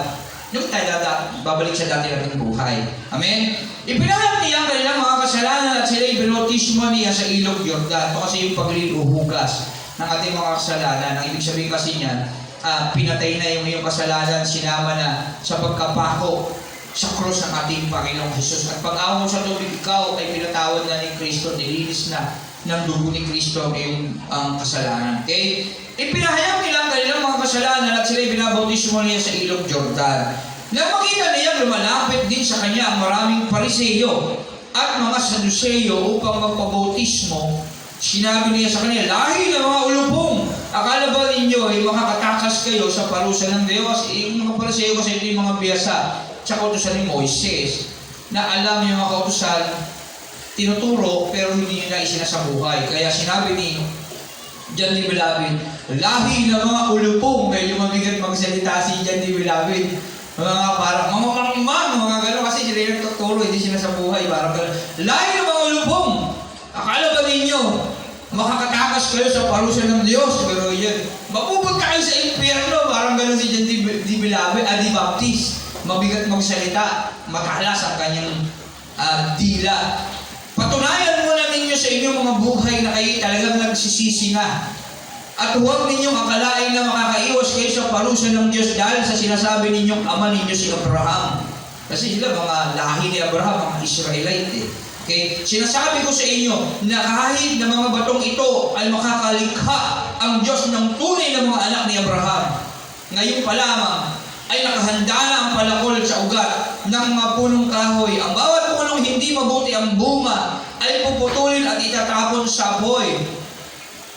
yung tayo babalik sa dati nating buhay. Amen? Ipinahayag niya ang kanilang mga kasalanan at sila ibinautismo niya sa ilog Jordan. Ito kasi yung pagliluhugas ng ating mga kasalanan. Ang ibig sabihin kasi niyan, pinatay na yung iyong kasalanan, sinama na sa pagkapako sa krus ng ating Panginoong Hesus. At pag-awa mo sa tubig, ikaw ay pinatawad na ni Kristo, nilinis na ng dugo ni Kristo ang iyong kasalanan. Okay? Ipinahayag nila ang kanilang mga kasalanan at sila binabautismo niya sa ilog Jordan. Nang makita niya, lumalapit din sa kanya ang maraming Pariseyo at mga Saduseyo upang magpabautismo. Sinabi niya sa kanila, lahi ng mga ulupong, akala ba ninyo ay makakatakas kayo sa parusa ng Diyos? Yung mga Pariseyo kasi ito yung mga biyasa sa kautusan ni Moises, na alam yung mga kautusan, tinuturo, pero hindi nyo na isinasabuhay. Kaya sinabi ni John D. Beloved, lahi ng mga ulupong, medyo mabigat magsalita si John D. Beloved. Mga parang, mga karimang, mga gano'n, kasi sila yung tuturo, hindi sinasabuhay, parang gano'n. Lahi ng mga ulupong, akala ba ninyo, makakatakas kayo sa parusa ng Diyos? Pero yan, mapupunta kayo sa impyerno, parang gano'n si John D. Beloved, Adi Baptist. Mabigat magsalita, matalas ang kanyang dila. Patunayan muna ninyo sa inyong mga buhay na kayo talagang nagsisisi na. At huwag ninyong akalain na makakaiwas kayo sa parusa ng Diyos dahil sa sinasabi ninyong ama ninyo si Abraham. Kasi sila mga lahi ni Abraham, mga Israelite. Okay? Sinasabi ko sa inyo na kahit na mga batong ito ay makakalikha ang Diyos ng tunay na mga anak ni Abraham. Ngayon pa lamang ay nakahanda na ang palakol sa ugat ng mga punong kahoy. Ang bawat punong hindi mabuti ang bunga ay puputulin at itatapon sa apoy.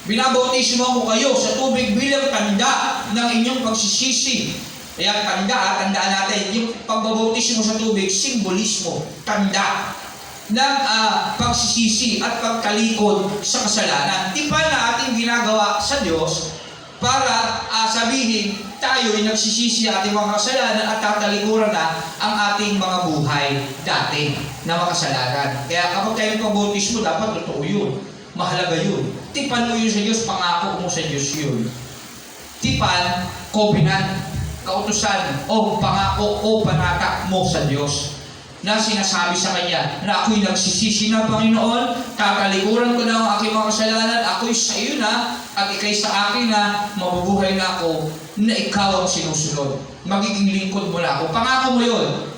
Binabautismo ko kayo sa tubig bilang tanda ng inyong pagsisisi. Kaya tandaan natin, yung pagbabautismo sa tubig, simbolismo, tanda ng pagsisisi at pagkalikod sa kasalanan. Di ba na ating ginagawa sa Diyos para sabihin tayo ay nagsisisi sa ating mga kasalanan at tatalikuran na ang ating mga buhay dati na makasalanan. Kaya kapag tayo pagbautismo, dapat totoo yun. Mahalaga yun. Tipan mo yun sa Diyos, pangako mo sa Diyos yun. Tipan, covenant, kautusan, o pangako o panata mo sa Diyos na sinasabi sa Kanya na ako'y nagsisisi na, Panginoon, tatalikuran ko na ang aking mga kasalanan, ako'y sa iyo na, at ikay sa akin na, mabubuhay na ako, na ikaw ang sinusunod. Magiging lingkod mo na ako. Pangako mo yun,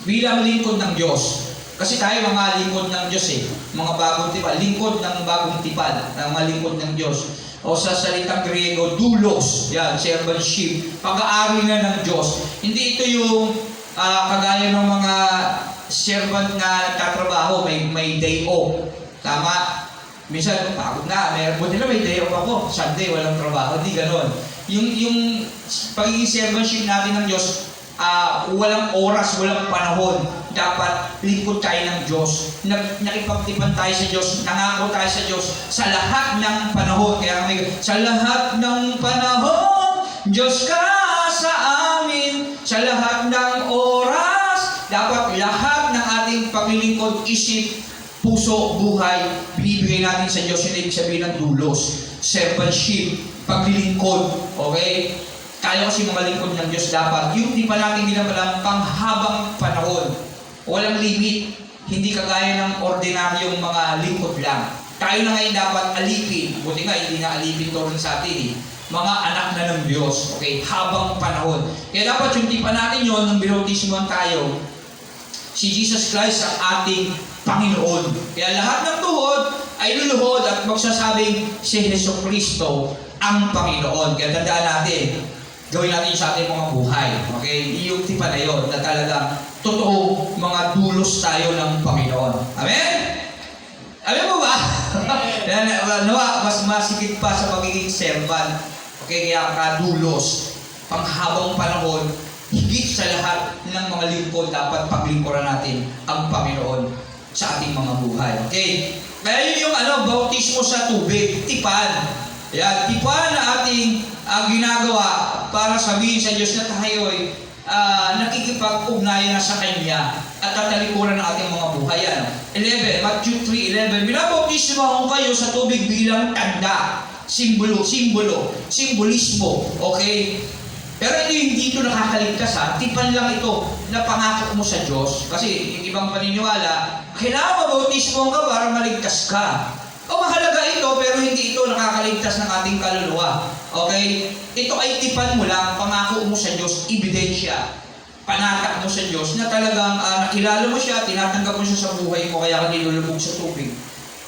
bilang lingkod ng Diyos. Kasi tayo mga lingkod ng Diyos mga bagong tipan, lingkod ng bagong tipan, mga lingkod ng Diyos. O sa salitang Griego, doulos, yan, servantship, pag-aari na ng Diyos. Hindi ito yung kagaya ng mga servant na nagtatrabaho, may day off. Tama? Minsan, pagod na, buti na may day off ako. Sunday, walang trabaho. Hindi ganon. Yung pagiging servantship natin ng Diyos, walang oras, walang panahon. Dapat lingkod tayo ng Diyos. Nakipagtipan tayo sa Diyos. Nangako tayo sa Diyos sa lahat ng panahon. Kaya sa lahat ng panahon, Diyos ka sa amin. Sa lahat ng oras, dapat lahat ng ating paglilingkod, isip, puso, buhay, binibigay natin sa Diyos. Yun ibig sabihin ng dulos, servantship, paglilingkod. Okay? Tayo kasi mga lingkod ng Diyos dapat. Yung di pa natin ginagalang panghabang panahon. Walang limit. Hindi kagaya ng ordinaryong mga lingkod lang. tayo na ngayon dapat alipin. Buti nga, hindi na alipin to rin sa atin eh. Mga anak na ng Diyos, okay? Habang panahon. Kaya dapat yung tipan natin yun, nung binautismuhan tayo, si Jesus Christ ang ating Panginoon. Kaya lahat ng tuhod ay luluhod at magsasabing si Jesucristo ang Panginoon. Kaya tandaan natin, gawin natin sa ating mga buhay. Okay? Yung tipan na yun, na talagang totoo mga dulos tayo ng Panginoon. Amen? Amen mo ba? Nawa, mas masikip pa sa pagiging servant. Okay, kaya kadulos, panghabang panahon, higit sa lahat ng mga lingkod, dapat paglingkuran natin ang Panginoon sa ating mga buhay. Okay? Kaya yun yung bautismo sa tubig, tipan. Yan, tipan na ating ginagawa para sabihin sa Diyos na tayo ay nakikipag-ugnayan na sa Kanya at tatalikuran ng ating mga buhay. 11, Matthew 3:11, binabautismo ako kayo sa tubig bilang tanda. Simbolismo, okay? Pero hindi ito nakakaligtas ha. Tipan lang ito na pangako mo sa Diyos. Kasi yung ibang paniniwala, kailangan mabautismo ka para maligtas ka. O mahalaga ito, pero hindi ito nakakaligtas ng ating kaluluwa. Okay? Ito ay tipan mo lang, pangako mo sa Diyos, ebidensya. Panatak mo sa Diyos na talagang nakilala mo siya, tinatanggap mo siya sa buhay mo, kaya ka nilulubog sa tubig.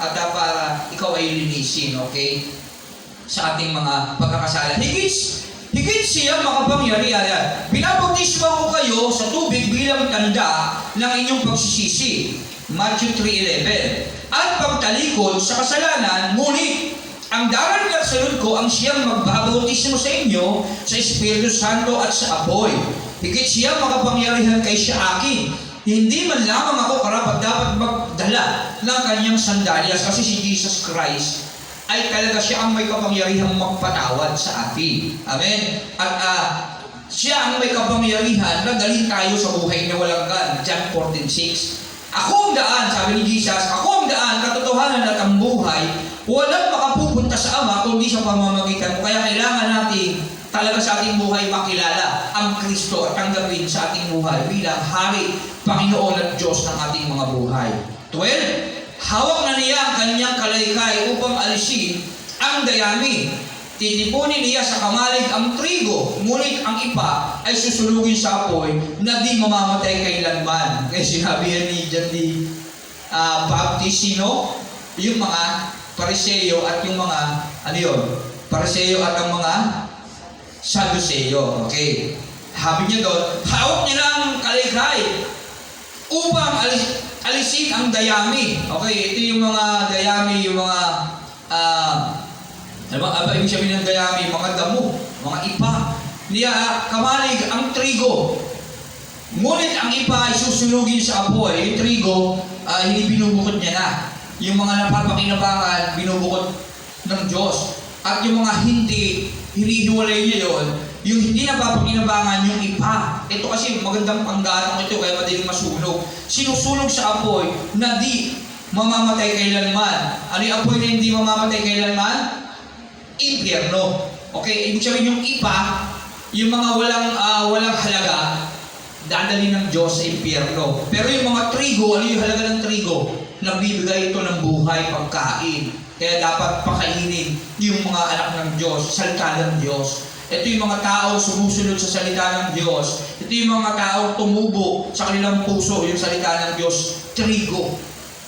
At para ikaw ay linisin, okay? Sa ating mga pagkakasala. Higit siya makapangyarihan. Binabautismo ko kayo sa tubig bilang tanda ng inyong pagsisisi. Matthew 3:11. At pagtalikod sa kasalanan, ngunit ang darating at sunod ko ang siyang magbabautismo sa inyo sa Espiritu Santo at sa apoy. Higit siya makapangyarihan kay siya akin. Hindi man lamang ako karapat dapat magdala ng kanyang sandalyas, kasi si Jesus Christ ay talaga siya ang may kapangyarihang magpatawad sa atin. Amen? At siya ang may kapangyarihan na dalhin tayo sa buhay na walang gan. John 14:6. Ako ang daan, sabi ni Jesus, ako ang daan, katotohanan at ang buhay. Walang makapupunta sa Ama kundi sa pamamagitan mo. Kaya kailangan natin talaga sa ating buhay makilala ang Kristo at tanggapin sa ating buhay bilang Hari, Panginoon at Diyos ng ating mga buhay. 12. Hawak na niya ang kanyang kalaykay upang alisin ang dayami. Titipunin niya sa kamalig ang trigo, ngunit ang ipa ay susulugin sa apoy na di mamamatay kailanman. Kaya sinabi yan ni John D. Baptistino, yung mga Pariseo at yung mga, Pariseo at ang mga Saduseo. Okay. Sabi niya doon, hawak niya na ang kalaykay upang alisin ang dayami. Okay, ito yung mga dayami, yung mga ibig sabihin ng dayami, mga damo, mga ipa. Niya kamalig ang trigo. Ngunit ang ipa ay susunugin sa apoy. Yung trigo, hindi binubukod niya na. Yung mga napapakinabangan, binubukod ng Diyos. At yung mga hindi, hinihiwalay niya yun, yung hindi napapakinabangan, yung ipa. Ito kasi magandang panggatong ito, kaya madaling masunog. Sinusunog sa apoy na di mamamatay kailanman. Ano yung apoy na hindi mamamatay kailanman? Impyerno. Okay, ibig sabihin yung ipa, yung mga walang halaga, dadali ng Diyos sa impyerno. Pero yung mga trigo, ano yung halaga ng trigo? Nagbibigay ito ng buhay, pagkain. Kaya dapat pakainin yung mga anak ng Diyos, salita ng Diyos. Ito yung mga tao sumusunod sa salita ng Diyos. Ito yung mga tao tumubo sa kanilang puso, yung salita ng Diyos, trigo.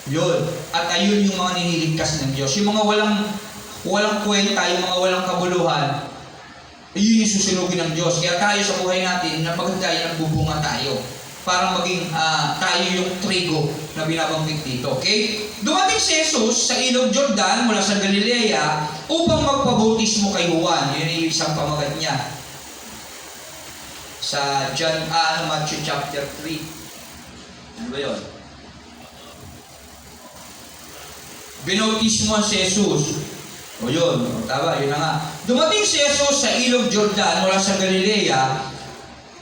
Yun. At ayun yung mga niniligtas ng Diyos. Yung mga walang kwenta, yung mga walang kabuluhan, yun yung susunugin ng Diyos. Kaya tayo sa buhay natin, na maganda yung nagbubunga tayo. Para maging tayo yung trigo na binabanggit dito. Okay? Dumating si Jesus sa ilog Jordan mula sa Galilea upang magpabautismo kay Juan. Yun yung isang pamagat niya. Sa Matthew chapter 3. Ano ba yun? Binautismo si Jesus. O yun, tama, yun na nga. Dumating si Jesus sa ilog Jordan mula sa Galilea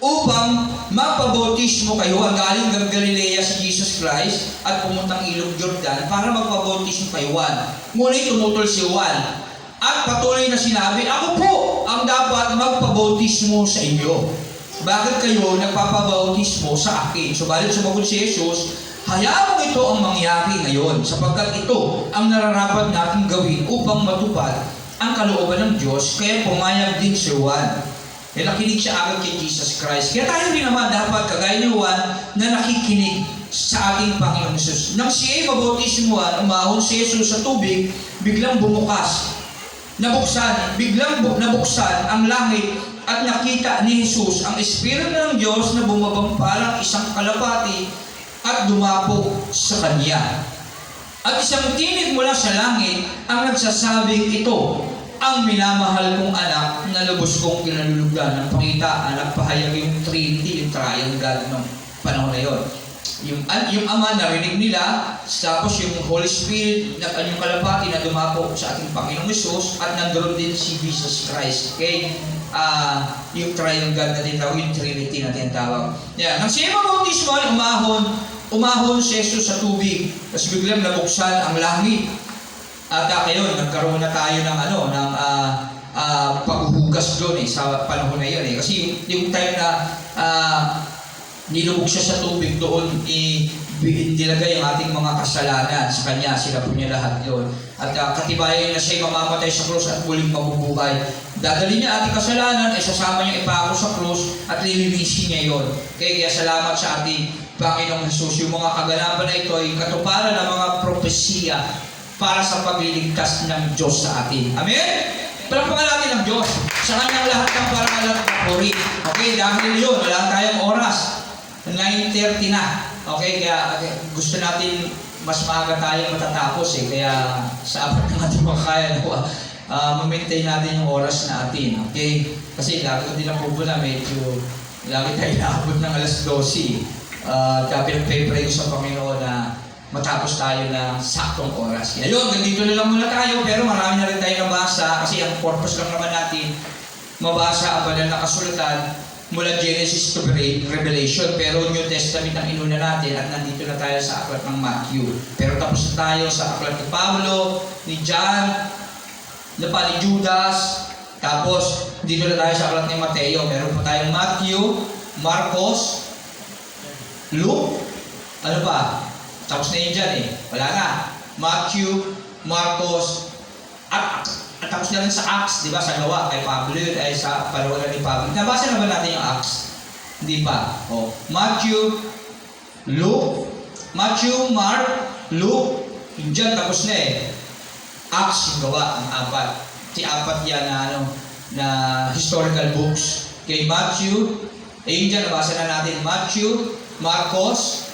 upang magpabautismo kay Juan. Galing ng Galilea si Jesus Christ at pumuntang ilog Jordan para magpabautismo kay Juan. Ngunit tumutol si Juan at patuloy na sinabi, ako po ang dapat magpabautismo sa inyo. Bakit kayo nagpapabautismo sa akin? Subalit sumagot si Jesus, Hayaan mo ito ang mangyari ngayon sapagkat ito ang nararapat nating gawin upang matupad ang kalooban ng Diyos. Kaya pumayag din si Juan. Nakinig siya agad kay Jesus Christ. Kaya tayo rin naman dapat kagaya ni Juan na nakikinig sa ating Panginoon Jesus. Nang siya ay mabautismuhan, umahon si Jesus sa tubig, biglang bumukas. Biglang nabuksan ang langit at nakita ni Jesus ang Espiritu ng Diyos na bumabang parang isang kalapati at dumapo sa kanya. At isang tinig mula sa langit ang nagsasabing, ito ang minamahal kong anak na lubos kong kinalulugan. Ng pakita, anak, pahayag yung Trinity, yung triangle ng panahon na yun. Yung Ama narinig nila, tapos yung Holy Spirit, yung kalapati na dumapo sa ating Panginoong Hesus, at nandoon din si Jesus Christ. Okay? Yung triangle na tinatawag, yung Trinity na tinatawag. Yeah. Nang siya mabautismuhan, umahon si Jesus sa tubig. Tapos biglang nabuksan ang langit. At ngayon, nagkaroon na tayo ng paghuhugas doon sa panahon na yun. Kasi yung time na nilubog siya sa tubig doon, nilagay ang ating mga kasalanan sa kanya, sila po niya lahat yun. At katibayan na siya mamamatay sa krus at muling mabubuhay. Dadali niya ating kasalanan, sasama niya ipako sa krus at lilinisin niya yun. Kaya salamat sa ating Panginoong Hesus. Yung mga kaganapan na ito ay katuparan ng mga propesiya para sa pagliligtas ng Diyos sa atin. Amen? Palakpakan natin ng Diyos. Sa kanyang lahat ng parangalan at papuri. Okay, dahil yun, wala tayong oras. 9:30 na. Okay, kaya gusto natin mas maaga tayong matatapos Kaya sa apat ng ating makakaya ma-maintain natin yung oras na atin. Okay? Kasi lagi ko din ang pupuna, medyo lagi tayo naabot ng alas 12. Kaya pinag-pray ko sa Panginoon na matapos tayo na saktong oras. Ayun, ganito na lang muna tayo, pero marami na rin tayo nabasa kasi ang purpose lang naman natin mabasa ang banal na kasulatan mula Genesis to Revelation, pero New Testament ang inuna natin at nandito na tayo sa aklat ng Matthew. Pero tapos na tayo sa aklat ni Pablo, ni John, ni Judas, tapos dito na tayo sa aklat ni Mateo. Meron pa tayong Matthew, Marcos, Luke, ano pa? Tapos na yun dyan Wala na. Matthew, Marcos, at tapos na rin sa Acts, di ba? Sa gawa kay Pablo yun, sa palawagan ni Pablo. Nabasa na ba natin yung Acts? Hindi pa. Matthew, Mark, Luke, yun dyan, tapos na Acts, yung gawa, ang apat. Apat yan na historical books. Kay Matthew, yun dyan, nabasa na natin. Matthew, Marcos,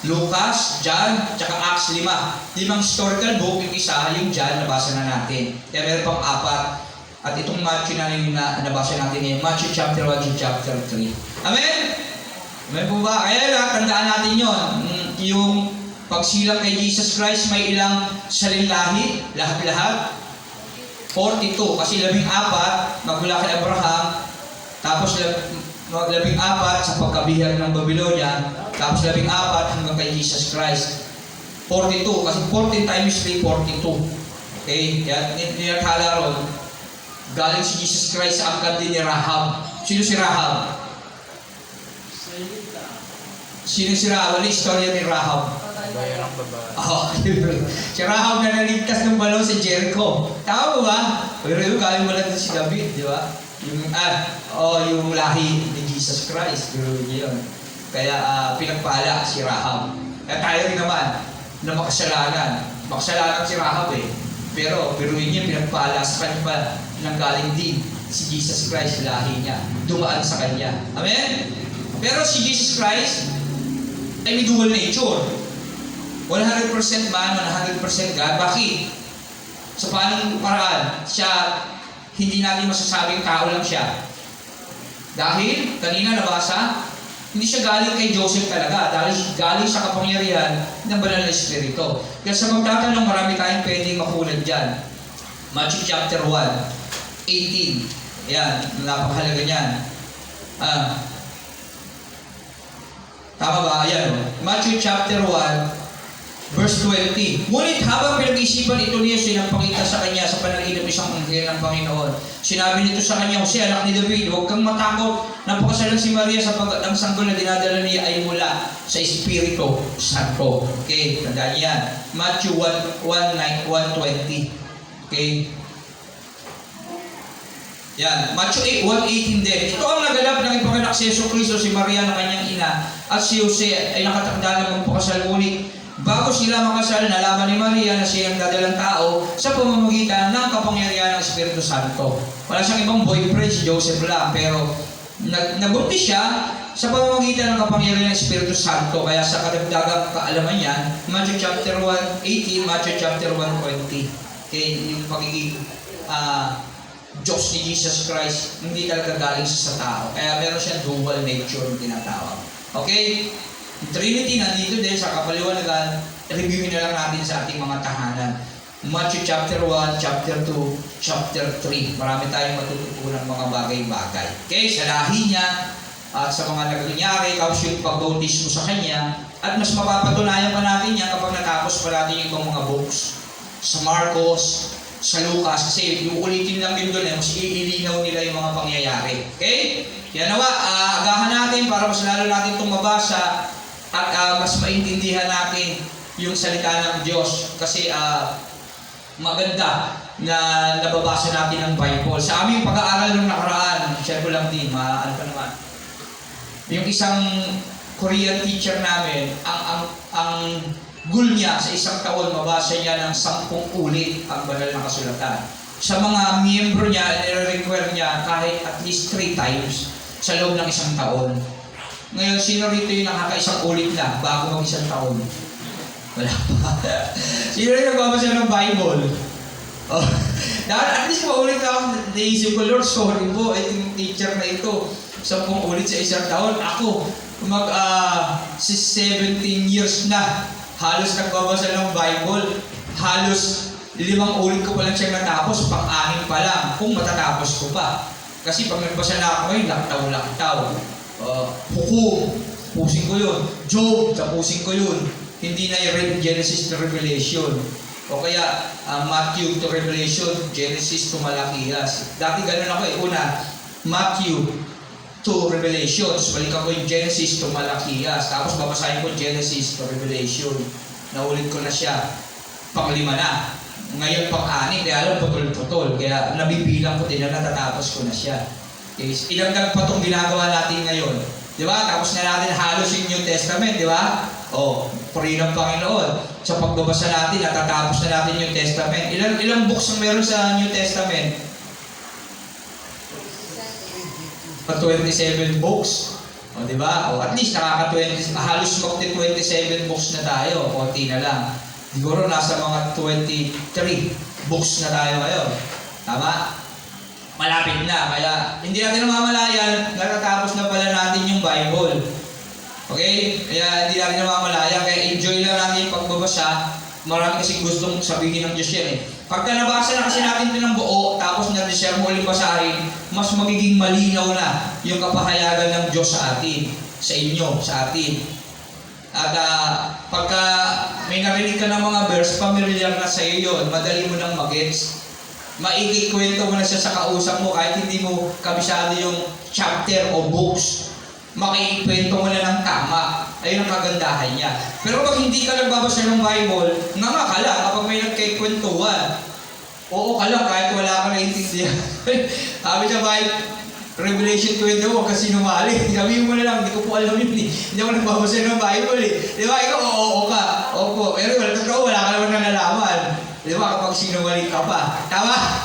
Lucas, John, tsaka Acts 5. 5 historical book, yung isa, yung John, nabasa na natin. Kaya meron pang 4. At itong Matthew na yung nabasa natin ngayon, Matthew chapter 1 to chapter 3. Amen? Amen po ba? Kaya tandaan natin yon. Yung pagsilang kay Jesus Christ, may ilang salinlahi, lahat-lahat. 42, kasi 14, magmula kay Abraham, tapos 14 sa pagkabihag ng Babylonia, tapos 14 hanggang kay Jesus Christ. 42, kasi 14 times 3, 42. Okay? Kaya nilathala ron, galing si Jesus Christ sa angkan din ni Rahab. Sino si Rahab? Sino si Rahab? Ano yung istorya ni Rahab? Bayarang babae. Si Rahab na naligtas ng balaw sa Jericho. Tama ba? Pero yung galing mo lang si David, di ba? Yung lahi ni Jesus Christ. Pero yun. Kaya pinagpala si Rahab. Kaya tayo rin naman na makasalanan. Makasalanan si Rahab Pero yun niya pinagpala sa kanya pa nanggaling din si Jesus Christ, lahi niya. Dumaan sa kanya. Amen? Pero si Jesus Christ ay may dual nature. 100% man, 100% God. Bakit? Sa paanong paraan? Siya, hindi natin masasabing tao lang siya. Dahil, kanina nabasa, hindi siya galing kay Joseph talaga. Dahil galing sa kapangyarihan ng banal na Espiritu. Kaya sa magtatanong, marami tayong pwedeng makunan dyan. Matthew chapter 1, 18. Ayan, napakahalaga niyan. Tama ba? Ayan. Matthew chapter 1, Verse 20. Ngunit habang pinag-isipan ito ni Jose, nagpakita sa kanya sa panaginip isang anghel ng Panginoon. Sinabi nito sa kanya, Jose, anak ni David, huwag kang matakot. Napakasalang si Maria sa ang sanggol na dinadala niya ay mula sa Espiritu Santo. Okay, tandaan niyo yan. Matthew 1:20. Okay. Yan, Matthew 1:18 din. Ito ang naganap ng ipaganak si Yesu Cristo, si Maria na kanyang ina, at si Jose ay nakatakda na magpakasal. Ngunit bago sila makasal, nalaman ni Maria na siya ang dadalang tao sa pamamagitan ng kapangyarihan ng Espiritu Santo. Wala siyang ibang boyfriend, si Joseph lang, pero nabuntis siya sa pamamagitan ng kapangyarihan ng Espiritu Santo. Kaya sa kadagdagang kaalaman niya, Matthew chapter 1:18, Matthew chapter 1:20. Okay, yung pagiging Diyos ni Jesus Christ, hindi talaga galing sa tao. Kaya meron siyang dual nature yung tinatawag. Okay? Trinity nandito din sa kapaliwanagan. Reviewin na lang natin sa ating mga tahanan. Matthew chapter 1, chapter 2, chapter 3. Marami tayong matututunan ng mga bagay-bagay. Okay? Sa lahi niya at sa mga nangyari, tapos yung pag-bautismo sa kanya. At mas mapapatunayan pa natin yan kapag natapos pa natin yung ibang mga books. Sa Marcos, sa Lucas, kasi yung ulitin lang din doon, mas iilinaw nila yung mga pangyayari. Okay? Kaya nawa, agahan natin para mas lalo natin itong mabasa at mas maintindihan natin yung salita ng Diyos. Kasi maganda na nababasa natin ang Bible. Sa aming pag-aaral ng nakaraan, share ko lang din, ano pa naman, yung isang Korean teacher namin, ang goal niya sa isang taon, mabasa niya ng 10 ulit ang banal na kasulatan. Sa mga miyembro niya, nire-require niya kahit at least 3 times sa loob ng isang taon. Ngayon, sino rito yung nakaka-isang ulit na bago mag-isang taon? Wala pa. Sino rin nagbabasa ng Bible? Oh, at least maulit na ako, naisip ko, Lord, sorry po, itong teacher na ito, 10 ulit sa isang taon. Ako, 17 years na, halos nagbabasa ng Bible, halos 5 ulit ko pa lang siya natapos, pang-anim pa lang, kung matatapos ko pa. Kasi pag nagbasa na ako ngayon, laktaw. Hukom, pusing ko yun. Job, tapusin ko yun. Hindi na yung Genesis to Revelation. O kaya Matthew to Revelation, Genesis to Malakias. Dati ganun ako Una, Matthew to Revelation. So, balikan ko yung Genesis to Malakias. Tapos babasahin ko Genesis to Revelation. Naulit ko na siya. Pang-5 na. Ngayon pang-6. Kaya alam, putol-putol. Kaya nabibilang ko din na natatapos ko na siya. Okay. Ilagdag pa itong ginagawa natin ngayon. Di ba? Tapos na natin halos yung New Testament. Di ba? Puri ng Panginoon. Sa pagbabasa natin, natatapos na natin yung Testament. Ilang books ang meron sa New Testament? 27 books. Di ba? At least nakaka-20, halos mag-27 books na tayo. Konti na lang. Siguro nasa mga 23 books na tayo ngayon. Tama? Malapit na. Kaya hindi natin namamalayan, natatapos na pala natin yung Bible. Okay? Kaya hindi natin namamalayan. Kaya enjoy lang natin yung pagbabasa. Marami kasing gustong sabihin ng Diyos yan Pagka nabasa na kasi natin ito ng buo, tapos na-share mo ulit basahin, mas magiging malinaw na yung kapahayagan ng Diyos sa atin, sa inyo, sa atin. At pagka may narinig ka ng mga verse, familiar na sa iyo yun, madali mo nang mag-gets. Maikikwento mo na siya sa kausap mo kahit hindi mo kabisado yung chapter o books. Makikwento mo na ng tama. Ayun ang kagandahan niya. Pero pag hindi ka nagbabasa ng Bible, nga ka lang kapag may nagkikwentuhan. Oo ka lang kahit wala ka naintindihan. Sabi sa Bible, Revelation 20, huwag ka sinumali. Sabihin mo na lang, hindi ko po alam yun Hindi ako nagbabasa ng Bible Di ba? Ikaw, oo ka. Opo. Pero wala ka naman nalalaman. Di ba? Kapag sinumali ka pa. Tama?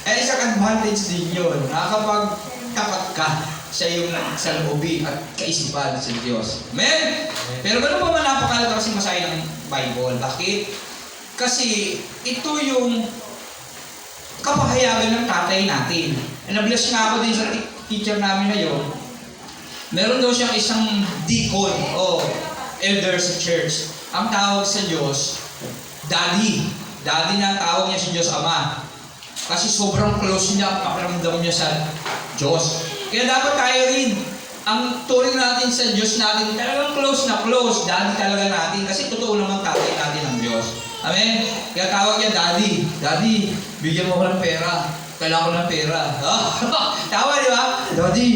Isang advantage din yun. Kapag tapat ka sa iyong saloobin at kaisipan sa Diyos. Amen? Pero gano'n pa man napakalaga kasi masahin ng Bible. Bakit? Kasi ito yung kapahayagan ng tatay natin. Nabless nga ako din sa teacher namin na yun. Meron daw siyang isang deacon o elder sa church. Ang tawag sa Diyos, Daddy. Daddy na ang tawag niya sa Diyos Ama. Kasi sobrang close niya ang pakiramdam niya sa Diyos. Kaya dapat tayo rin, ang turing natin sa Diyos natin, talagang close na close. Daddy talaga natin. Kasi totoo naman tatay natin ang Diyos. Amen? Kaya tawag niya Daddy. Daddy, bigyan mo ko ng pera. Kailangan ko ng pera. Tawa, di ba? Daddy,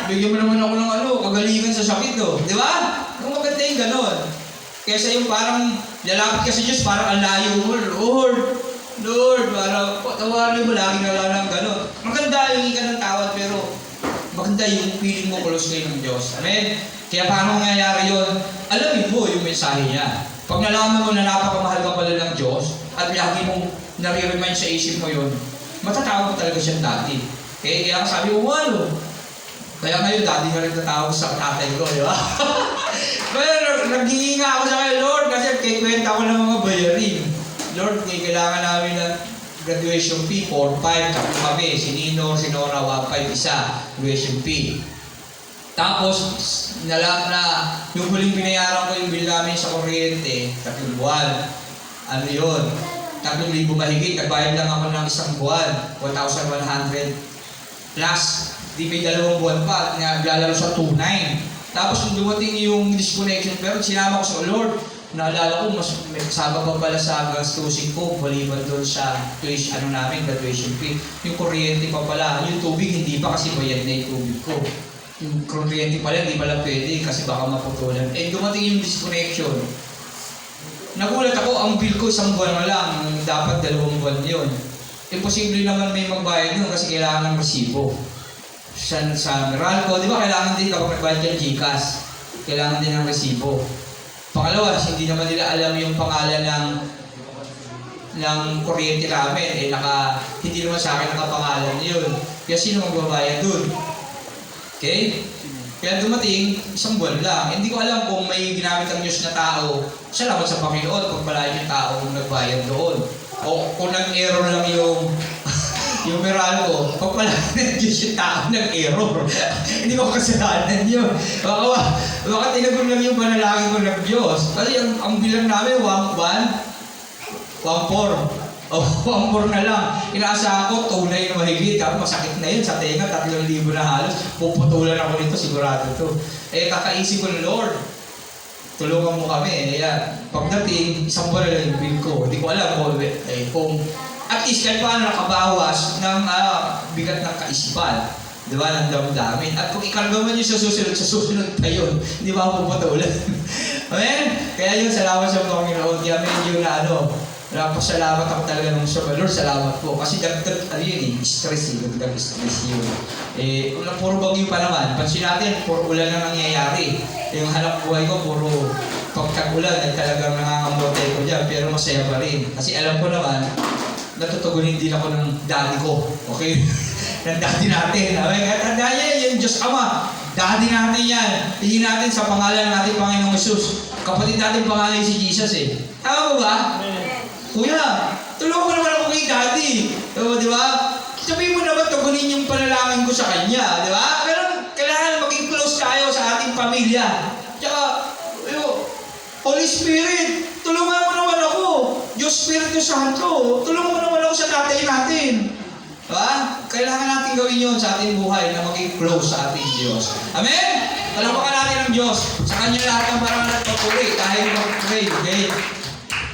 bigyan mo naman ako ng kagalingan sa sakit, di ba? Kung maganda yung ganon. Kesa yung parang lalapit ka sa Diyos, parang ang layo mo. Lord, parang tawarin mo, lagi na lang ganon. Maganda yung ka ng tawad, pero maganda yung feeling mo close kayo ng Diyos. Amen? Kaya paano mangyayari yun? Alamin mo yung mensahe niya. Pag nalaman mo na napakamahal ka pala ng Diyos at lagi mong nare-remind sa isip mo yun, matatawag mo talaga siyang daddy. Okay? Kaya sabi ko, kaya ngayon, daddy nga rin tatawag sa tatay ko, di ba? Pero naghihinga ako sa kanya, Lord, kasi kikwenta ko ng mga bayarin. Lord, kailangan namin ng graduation fee, 4-5, tapos kami, si Nino, si Nora, 1-5 isa, graduation fee. Tapos, nalang na, yung huling binayaran ko yung bill namin sa kuryente, 3 buwan. Ano yun? 3,000 mahigit, nagbayad lang ako ng isang buwan, 1,100 plus. Di may 2 buwan pa, naglalaro sa 2,900. Tapos, nung dumating yung disconnection, pero sinama ko sa Lord, naalala ko, mas may kasama pa pala sa gastusin ko, maliban doon sa tuition, graduation fee. Yung kuryente pa pala, yung tubig, hindi pa kasi bayad na yung tubig ko. Yung kuryente pala, hindi pala pwede kasi baka maputulan. Dumating yung disconnection. Nagulat ako, ang bill ko 1 buwan na lang, dapat 2 buwan yun. Imposible naman may magbayad yun kasi kailangan ng resibo. Sa Meralco, di ba kailangan din kapag nagbayad ka ng GCash, kailangan din ng resibo. Pangalawa, hindi naman nila alam yung pangalan ng kuryente namin. Hindi naman sa akin nakapangalan yun. Kaya sino magbabayad dun? Okay? Kaya dumating, 1 buwan lang. Hindi ko alam kung may ginamit ang Diyos na tao. Salamat sa Panginoon kung palayan yung tao nagbayad doon. O kung nag-error lang yung Meralco, pag palayan ng Diyos yung tao nag-error. Hindi ko kasalanan yun. Baka tinagod lang yung panalangin ko ng Diyos. Kasi ang bilang namin, 1,4. O, 1,4 na lang. Inaasahan ko, tunay na mahigit. Tapos masakit na yun sa tenga, 3,000 na halos. Puputulan ako nito, sigurado to. Kakaisip ko ng Lord, tulungan mo kami. Pagdating, 1 buwan na lang yung bill ko. Hindi ko alam kung at least kahit paano nakabawas ng bigat ng kaisipan. Di ba? Ng damdamin. At kung ikarga mo nyo sa susunod pa yun, di ba puputulan? Amen? Kaya yun, salamat sa Panginoon. Kaya medyo napasalamat ako talaga ng Lord, salamat po. Kasi dagdag, stress dagdag stress yun. Puro bagyo pa naman. Pansin natin, puro ulan na nangyayari. Yung hanap buhay ko, puro pagkag-ulan, talagang nangangamote ko dyan. Pero masaya pa rin. Kasi alam ko naman, natutugunin din ako ng daddy ko. Okay? Ng daddy natin. Tandaan niya yung Diyos Ama. Daddy natin yan. Tingin natin sa pangalan ng ating Panginoong Hesus. Kapatid natin pangalan si Jesus Tama ba? Kuya, tulungan mo naman ako kay daddy. Di ba? Sabihin mo naman tugunin yung panalangin ko sa kanya. Di ba? Pero kailangan maging close tayo sa ating pamilya. Tsaka, Holy Spirit, tulungan mo naman ako. Diyos Espiritu Santo, tulungan mo naman ako sa tatay natin. Diba? Kailangan natin gawin yun sa ating buhay na maging close sa ating Diyos. Amen? Palakpakan natin ang Diyos. Sa Kanya lahat ng parangal at papuri. Tayo mag-pray, okay?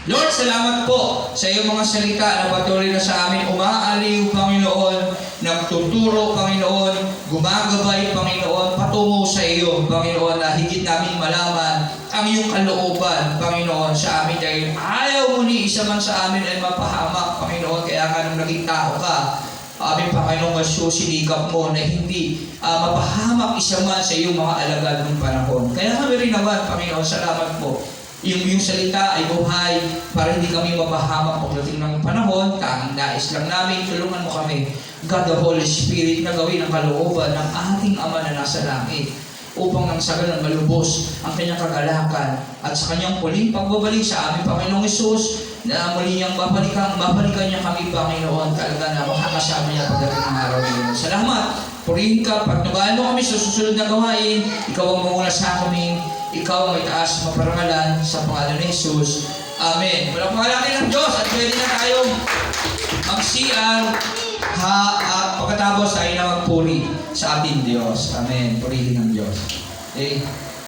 Lord, salamat po sa iyong mga salita na patuloy na sa amin umaaliw, Panginoon, nagtuturo, Panginoon, gumagabay, Panginoon, patungo sa iyo, Panginoon, na higit namin malaman ang iyong kalooban, Panginoon, sa amin dahil ayaw mo ni isa man sa amin ay mapahamak, Panginoon, kaya nga nung naging tao ka, aming Panginoon, sinikap mo na hindi mapahamak isa man sa iyong mga alagad ng panahon. Kaya kami rin naman, Panginoon, salamat po. Yung salita ay buhay para hindi kami mapahamak pagdating ng panahon. Tanging nais lang namin, tulungan mo kami, God the Holy Spirit, na gawin ang kalooban ng ating Ama na nasa langit upang nang sa ganun malubos ang kanyang kagalakan at sa kanyang muling pagbabalik sa aming Panginoong Hesus na muli niyang babalikan niya kami, Panginoon, talaga na makakasama niya pagdating ng araw ngayon. Salamat, purihin ka, pagnubahan mo kami sa susunod na gawain. Ikaw ang manguna sa amin. Ikaw ang may taas maparangalan sa pangalan ni Jesus. Amen. Walang pangalan ng Diyos at pwede na tayong mag-CR. At pagkatapos tayo na magpuri sa ating Diyos. Amen. Purihin ang Diyos. Okay?